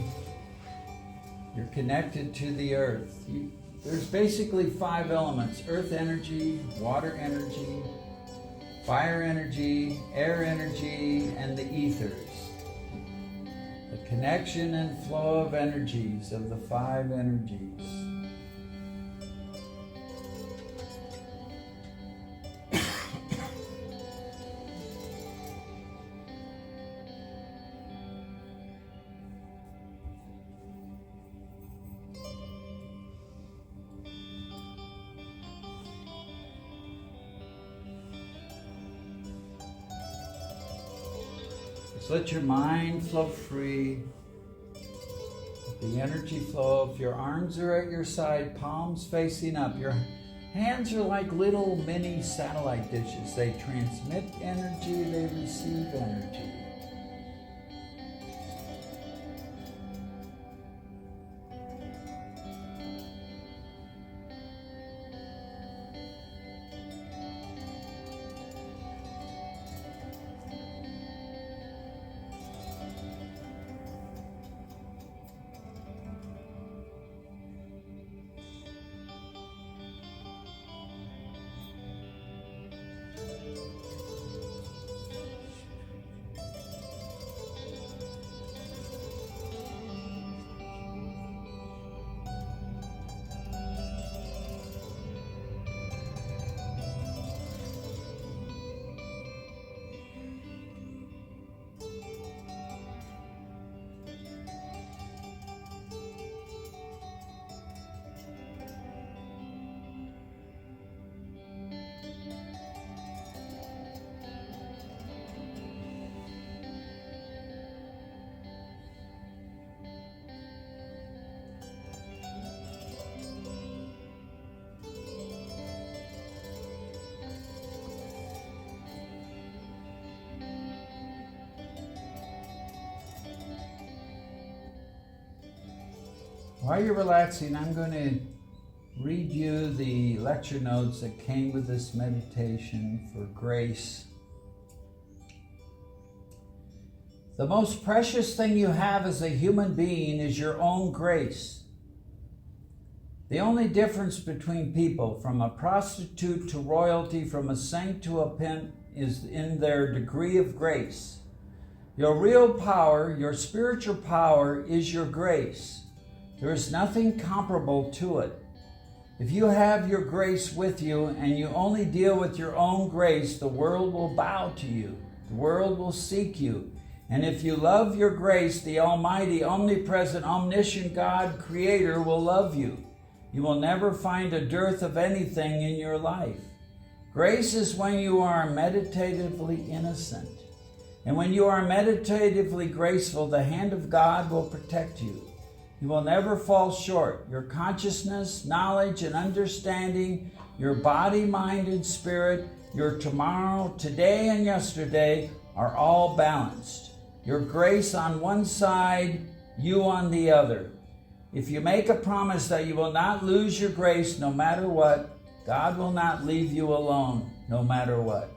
You're connected to the earth. There's basically 5 elements: earth energy, water energy, fire energy, air energy, and the ethers. The connection and flow of energies of the 5 energies. Just let your mind flow free. Let the energy flow. If your arms are at your side, palms facing up, your hands are like little mini satellite dishes. They transmit energy, they receive energy. While you're relaxing, I'm going to read you the lecture notes that came with this meditation for grace. The most precious thing you have as a human being is your own grace. The only difference between people, from a prostitute to royalty, from a saint to a pimp, is in their degree of grace. Your real power, your spiritual power, is your grace. There is nothing comparable to it. If you have your grace with you and you only deal with your own grace, the world will bow to you. The world will seek you. And if you love your grace, the Almighty, omnipresent, omniscient God, Creator, will love you. You will never find a dearth of anything in your life. Grace is when you are meditatively innocent. And when you are meditatively graceful, the hand of God will protect you. You will never fall short. Your consciousness, knowledge, and understanding, your body, mind, and spirit, your tomorrow, today, and yesterday are all balanced. Your grace on one side, you on the other. If you make a promise that you will not lose your grace no matter what, God will not leave you alone no matter what.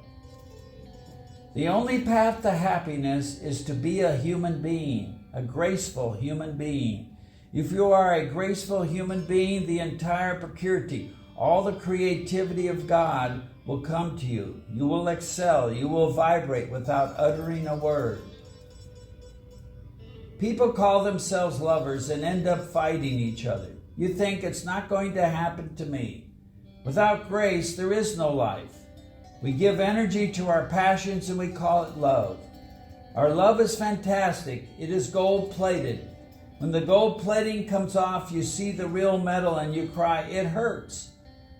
The only path to happiness is to be a human being. a graceful human being. If you are a graceful human being, the entire Prakriti, all the creativity of God will come to you. You will excel. You will vibrate without uttering a word. People call themselves lovers and end up fighting each other. You think it's not going to happen to me. Without grace, there is no life. We give energy to our passions and we call it love. Our love is fantastic. It is gold-plated. When the gold plating comes off, you see the real metal and you cry, it hurts.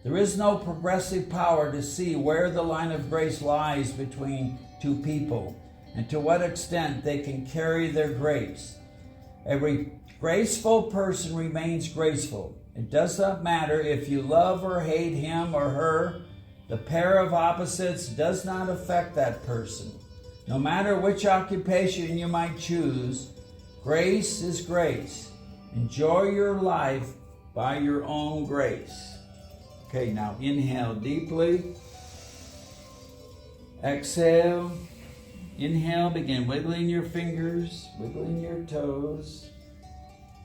There is no progressive power to see where the line of grace lies between two people and to what extent they can carry their grace. Every graceful person remains graceful. It does not matter if you love or hate him or her. The pair of opposites does not affect that person. No matter which occupation you might choose, grace is grace. Enjoy your life by your own grace. Okay, now inhale deeply. Exhale. Inhale, begin wiggling your fingers, wiggling your toes.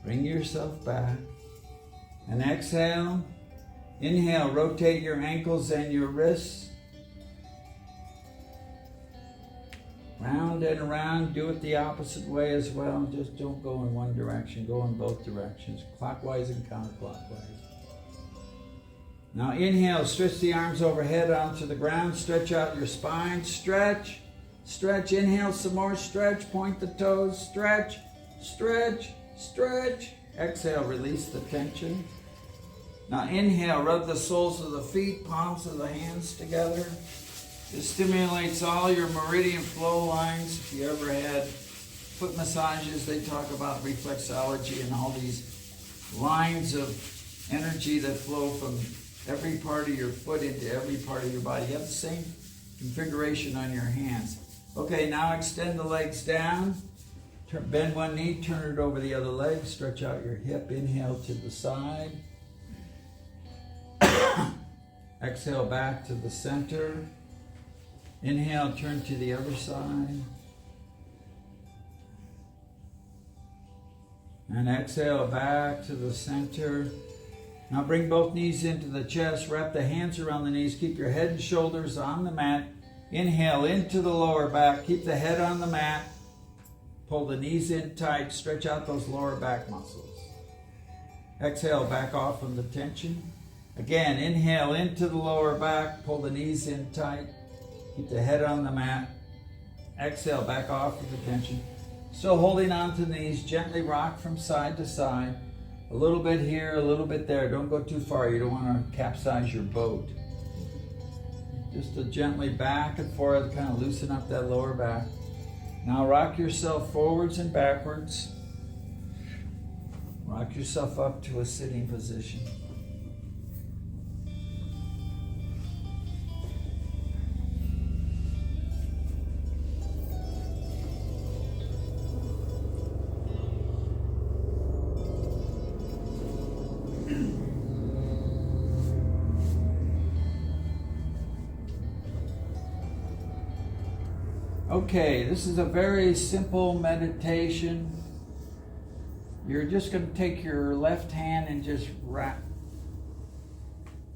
Bring yourself back. And exhale. Inhale, rotate your ankles and your wrists. Round and around, do it the opposite way as well. Just don't go in one direction, go in both directions, clockwise and counterclockwise. Now inhale, stretch the arms overhead onto the ground, stretch out your spine, stretch, stretch, inhale some more, stretch, point the toes, stretch, stretch, stretch. Exhale, release the tension. Now inhale, rub the soles of the feet, palms of the hands together. This stimulates all your meridian flow lines. If you ever had foot massages, they talk about reflexology and all these lines of energy that flow from every part of your foot into every part of your body. You have the same configuration on your hands. Okay, now extend the legs down. Bend one knee, turn it over the other leg. Stretch out your hip. Inhale to the side. Exhale back to the center. Inhale, turn to the other side. And exhale back to the center. Now bring both knees into the chest. Wrap the hands around the knees. Keep your head and shoulders on the mat. Inhale into the lower back. Keep the head on the mat. Pull the knees in tight. Stretch out those lower back muscles. Exhale, back off from the tension. Again, inhale into the lower back. Pull the knees in tight. Keep the head on the mat. Exhale, back off with the tension. Still holding on to the knees. Gently rock from side to side. A little bit here, a little bit there. Don't go too far. You don't want to capsize your boat. Just to gently back and forth, kind of loosen up that lower back. Now rock yourself forwards and backwards. Rock yourself up to a sitting position. Okay, this is a very simple meditation. You're just going to take your left hand and just grab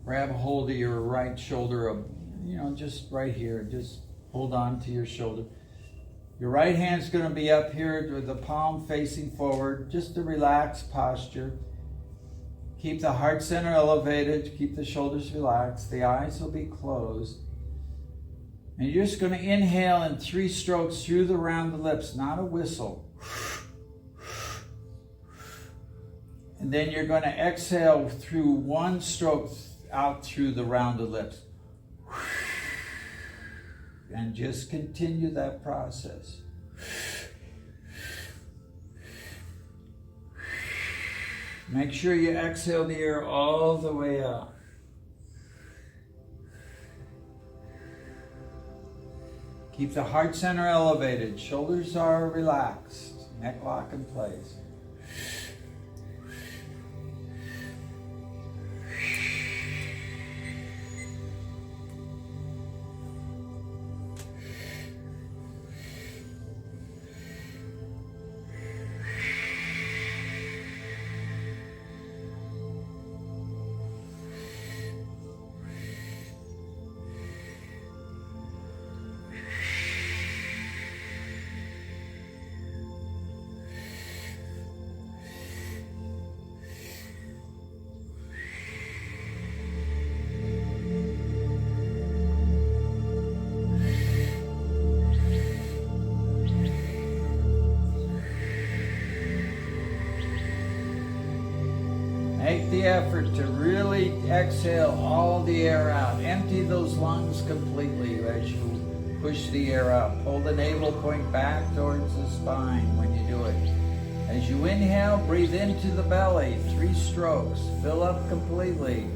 a hold of your right shoulder, just right here. Just hold on to your shoulder. Your right hand's going to be up here with the palm facing forward, just a relaxed posture. Keep the heart center elevated, keep the shoulders relaxed. The eyes will be closed. And you're just going to inhale in 3 strokes through the round of the lips, not a whistle. And then you're going to exhale through 1 stroke out through the round of the lips. And just continue that process. Make sure you exhale the air all the way out. Keep the heart center elevated. Shoulders are relaxed. Neck lock in place. Make the effort to really exhale all the air out. Empty those lungs completely as you push the air out. Pull the navel point back towards the spine when you do it. As you inhale, breathe into the belly. 3 strokes. Fill up completely.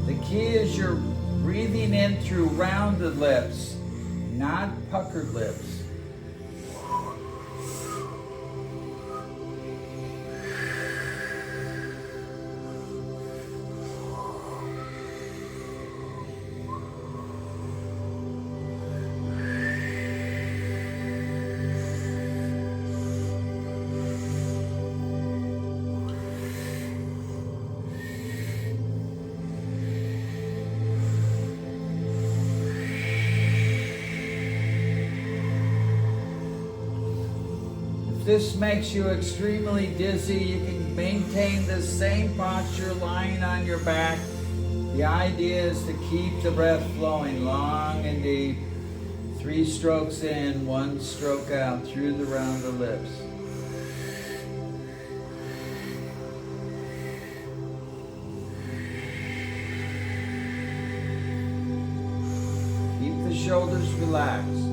The key is you're breathing in through rounded lips, not puckered lips. This makes you extremely dizzy. You can maintain the same posture lying on your back. The idea is to keep the breath flowing long and deep. 3 strokes in, 1 stroke out through the rounded lips. Keep the shoulders relaxed.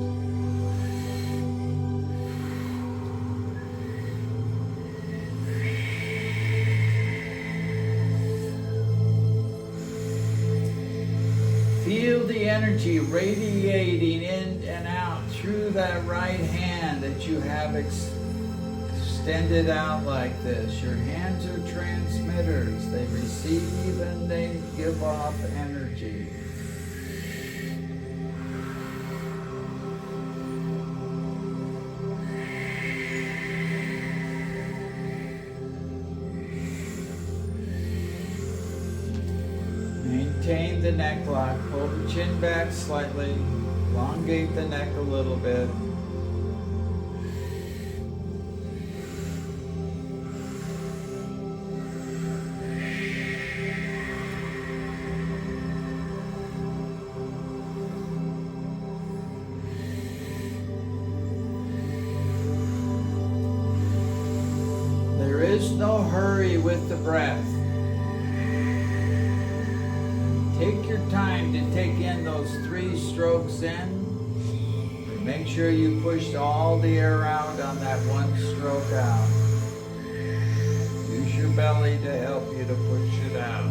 Feel the energy radiating in and out through that right hand that you have extended out like this. Your hands are transmitters. They receive and they give off energy. Maintain the neck lock. Pull the chin back slightly. Elongate the neck a little bit. There is no hurry with the breath. Take your time to take in those 3 strokes in. Make sure you push all the air out on that 1 stroke out. Use your belly to help you to push it out.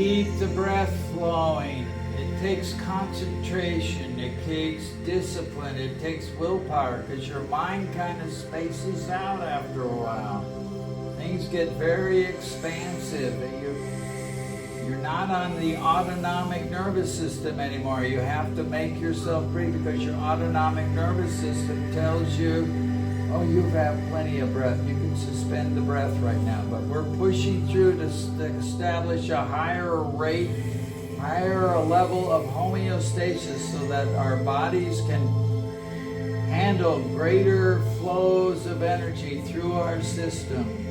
Keep the breath flowing. It takes concentration, it takes discipline, it takes willpower, because your mind kind of spaces out after a while. Things get very expansive. You're not on the autonomic nervous system anymore. You have to make yourself breathe, because your autonomic nervous system tells you, oh, you have plenty of breath. You can suspend the breath right now. But we're pushing through to establish a higher rate, higher level of homeostasis, so that our bodies can handle greater flows of energy through our system.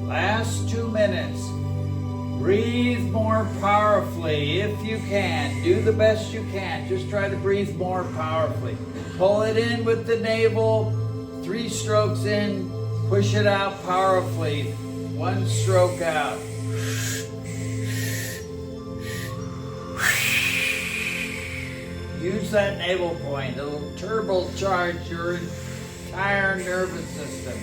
Last 2 minutes. Breathe more powerfully if you can. Do the best you can. Just try to breathe more powerfully. Pull it in with the navel. 3 strokes in. Push it out powerfully. 1 stroke out. Use that navel point. It'll turbocharge your entire nervous system.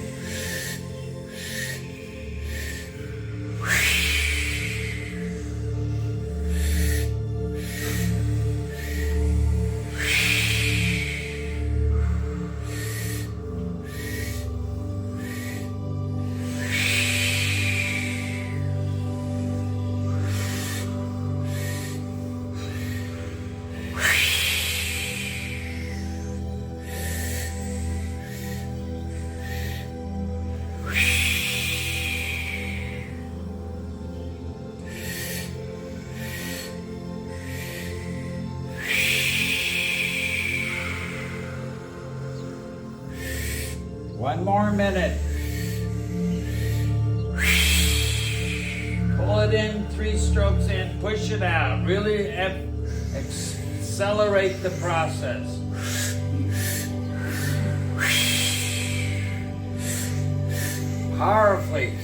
One more minute. Pull it in, 3 strokes in, push it out. Really accelerate the process. Powerfully.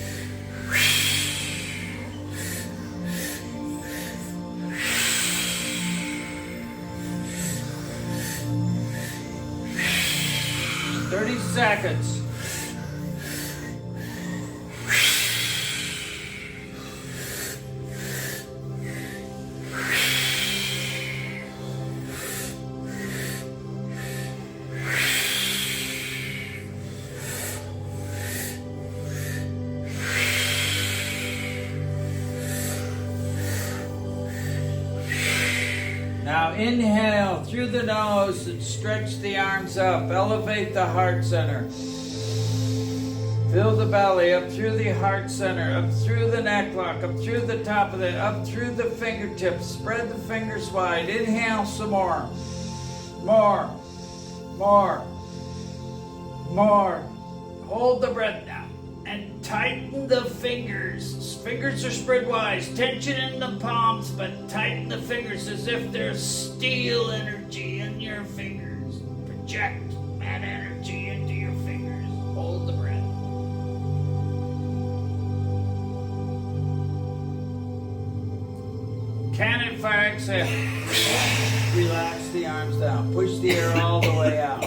Seconds. Now inhale through the nose and stretch the arms up. Elevate the heart center. Fill the belly up through the heart center, up through the necklock, up through the top of it, up through the fingertips. Spread the fingers wide. Inhale some more. More. Hold the breath now. And tighten the fingers. Fingers are spread wide. Tension in the palms, but tighten the fingers as if there's steel energy in your fingers. Project that energy into your fingers. Hold the breath. Cannon fire exhale. Relax the arms down. Push the air all the way out.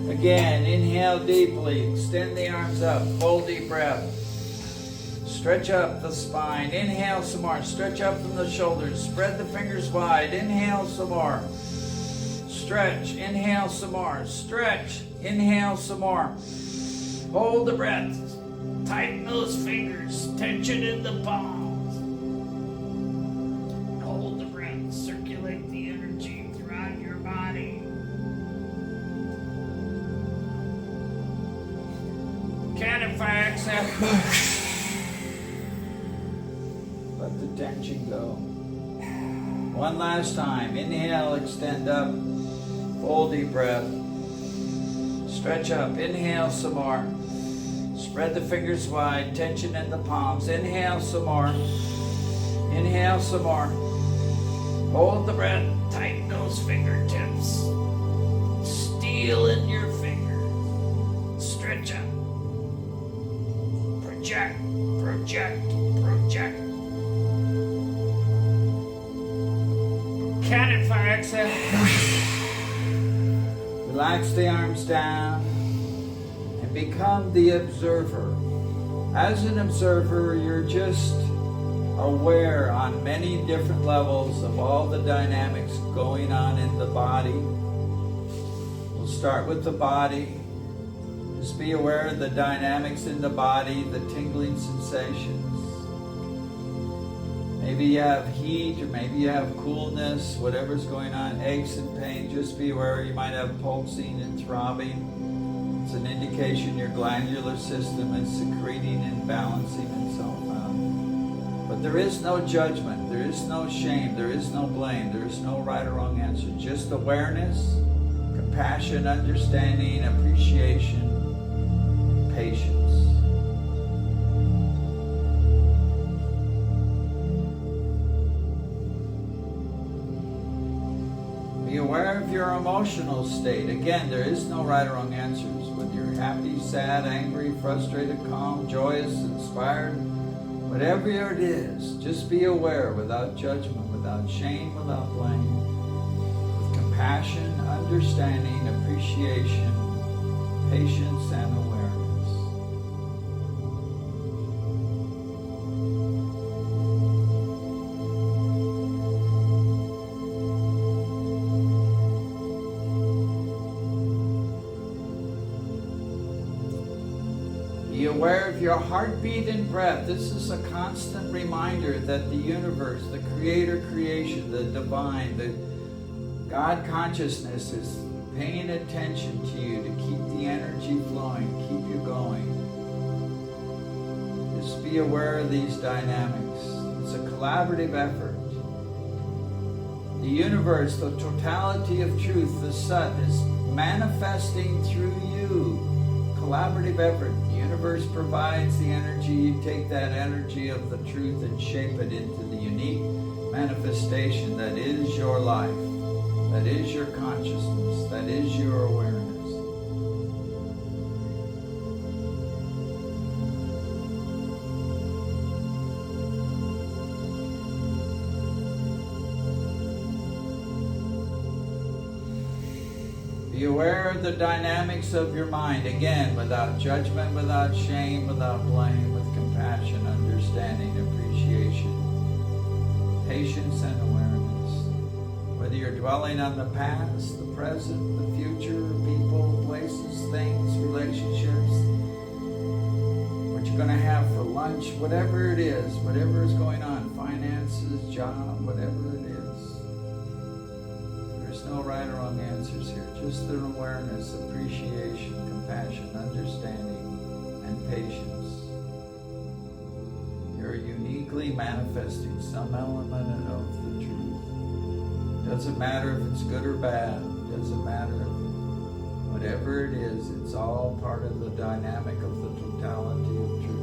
Again, inhale deeply. Extend the arms up. Full deep breath. Stretch up the spine. Inhale some more. Stretch up from the shoulders. Spread the fingers wide. Inhale some more. Stretch. Inhale some more. Stretch. Inhale some more. Hold the breath. Tighten those fingers. Tension in the palms. Hold the breath. Circulate the energy throughout your body. Cannon fire exhale. Let the tension go. One last time. Inhale, extend up. Full deep breath. Stretch up. Inhale some more. Spread the fingers wide. Tension in the palms. Inhale some more. Inhale some more. Hold the breath. Tighten those fingertips. Steel in your fingers. Stretch up. Project. Cannon fire exhale. Relax the arms down and become the observer. As an observer, you're just aware on many different levels of all the dynamics going on in the body. We'll start with the body. Just be aware of the dynamics in the body, the tingling sensations. Maybe you have heat, or maybe you have coolness, whatever's going on, aches and pain. Just be aware you might have pulsing and throbbing. It's an indication your glandular system is secreting and balancing itself out. But there is no judgment, there is no shame, there is no blame, there is no right or wrong answer. Just awareness, compassion, understanding, appreciation, patience. Be aware of your emotional state. Again, there is no right or wrong answers. Whether you're happy, sad, angry, frustrated, calm, joyous, inspired, whatever it is, just be aware without judgment, without shame, without blame. With compassion, understanding, appreciation, patience, and awareness. Be aware of your heartbeat and breath. This is a constant reminder that the universe, the creator creation, the divine, the God consciousness is paying attention to you to keep the energy flowing, keep you going. Just be aware of these dynamics. It's a collaborative effort. The universe, the totality of truth, the Sat, is manifesting through you. Collaborative effort. The universe provides the energy. You take that energy of the truth and shape it into the unique manifestation that is your life, that is your consciousness, that is your awareness. Be aware of the dynamics of your mind, again, without judgment, without shame, without blame, with compassion, understanding, appreciation, patience, and awareness. Whether you're dwelling on the past, the present, the future, people, places, things, relationships, what you're going to have for lunch, whatever it is going on, finances, job, whatever it is. There's no right or wrong answers here. Just an awareness, appreciation, compassion, understanding, and patience. You're uniquely manifesting some element of the truth. Doesn't matter if it's good or bad. Doesn't matter if whatever it is, it's all part of the dynamic of the totality of truth.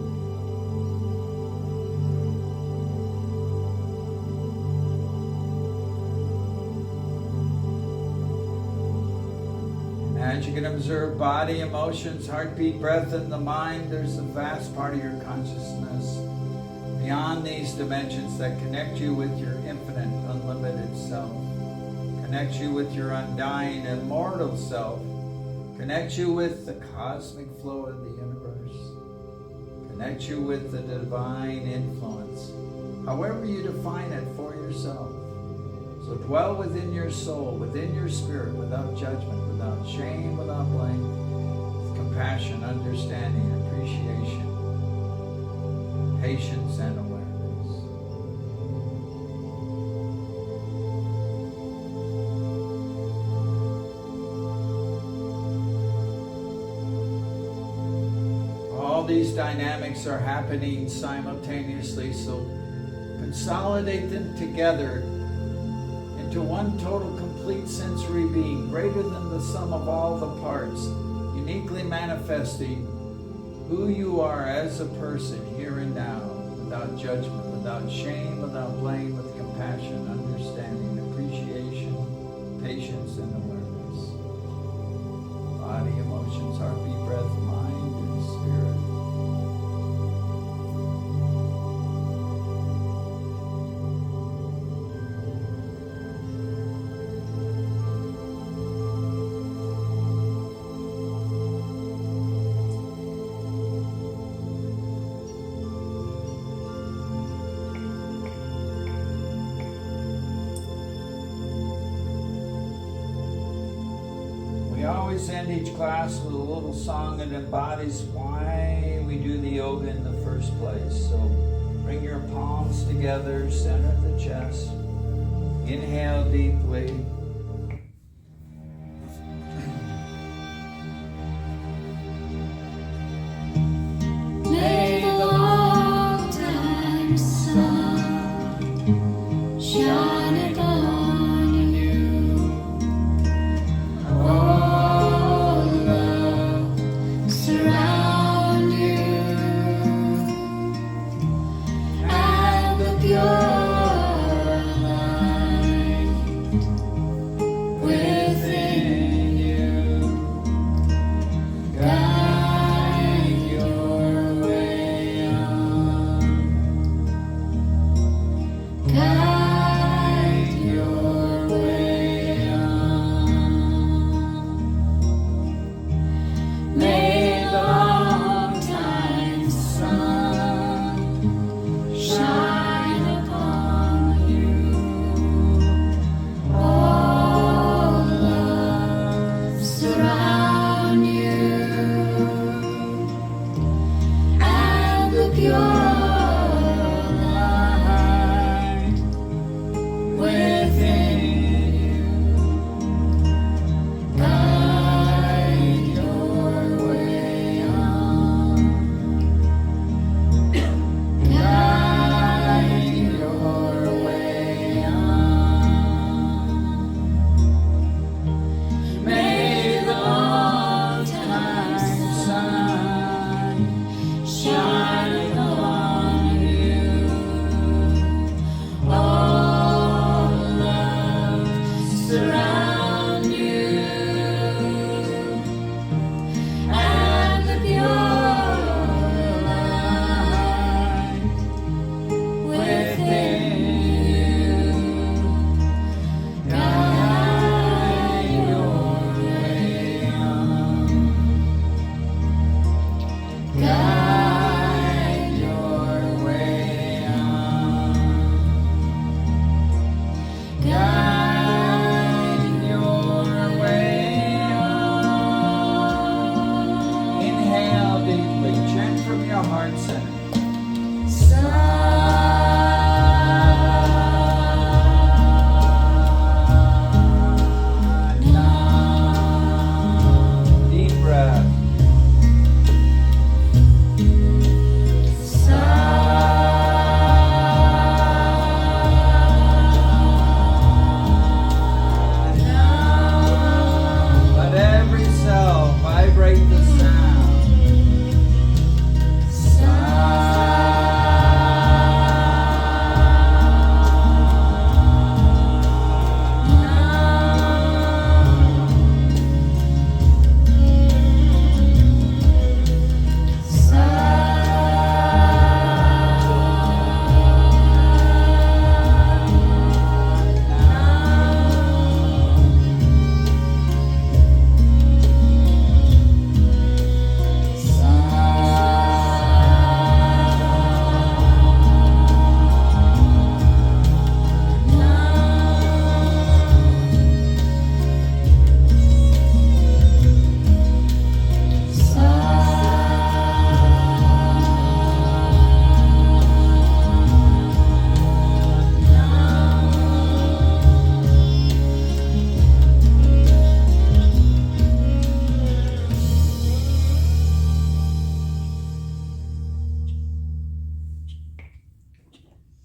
As you can observe body, emotions, heartbeat, breath, and the mind, there's a vast part of your consciousness beyond these dimensions that connect you with your infinite, unlimited self, connects you with your undying, immortal self, connects you with the cosmic flow of the universe, connects you with the divine influence, however you define it for yourself. So dwell within your soul, within your spirit, without judgment, without shame, without blame, with compassion, understanding, appreciation, patience, and awareness. All these dynamics are happening simultaneously, so consolidate them together into one total complete sensory being, greater than the sum of all the parts, uniquely manifesting who you are as a person here and now, without judgment, without shame, without blame, with compassion, understanding, appreciation, patience, and awareness. Body, emotions, heartbeat, breath, mind, and spirit. We always end each class with a little song that embodies why we do the yoga in the first place. So bring your palms together, center the chest. Inhale deeply. May the long-time sun shine upon you. All love surround you, and the pure light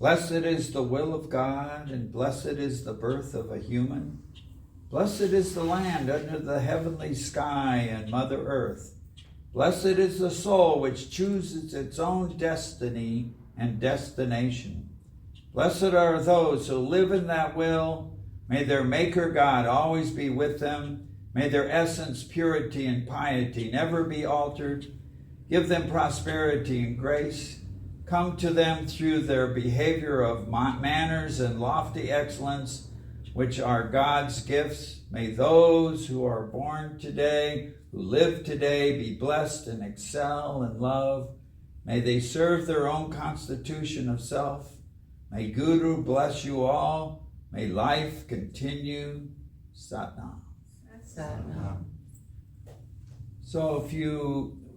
Blessed is the will of God, and blessed is the birth of a human. Blessed is the land under the heavenly sky and Mother Earth. Blessed is the soul which chooses its own destiny and destination. Blessed are those who live in that will. May their Maker God always be with them. May their essence, purity, and piety never be altered. Give them prosperity and grace. Come to them through their behavior of manners and lofty excellence, which are God's gifts. May those who are born today, who live today, be blessed and excel in love. May they serve their own constitution of self. May Guru bless you all. May life continue. Satnam. Satnam. So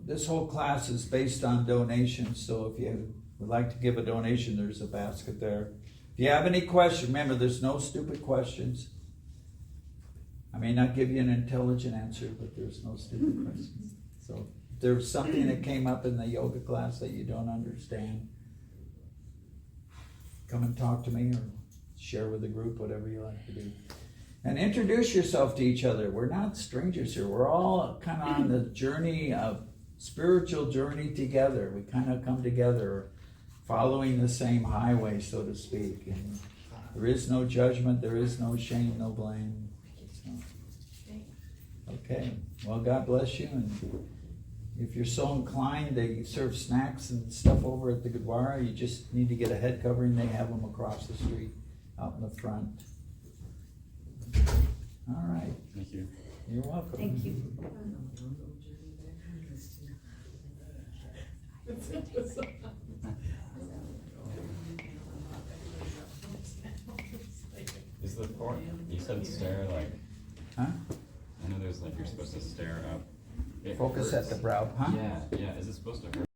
this whole class is based on donations, so if you would like to give a donation, there's a basket there. If you have any questions, remember there's no stupid questions. I may not give you an intelligent answer, but there's no stupid questions. So if there's something that came up in the yoga class that you don't understand, come and talk to me or share with the group, whatever you like to do. And introduce yourself to each other. We're not strangers here. We're all kind of on the journey of spiritual journey together. We kind of come together following the same highway, so to speak. And there is no judgment, there is no shame, no blame. So, okay, well, God bless you. And if you're so inclined, they serve snacks and stuff over at the Gurdwara. You just need to get a head covering. They have them across the street out in the front. All right. Thank you. You're welcome. Thank you. Is the fourth, you said stare like, Huh? I know there's like, you're supposed to stare up. It Focus at hurts. the brow, huh? Yeah, is it supposed to hurt?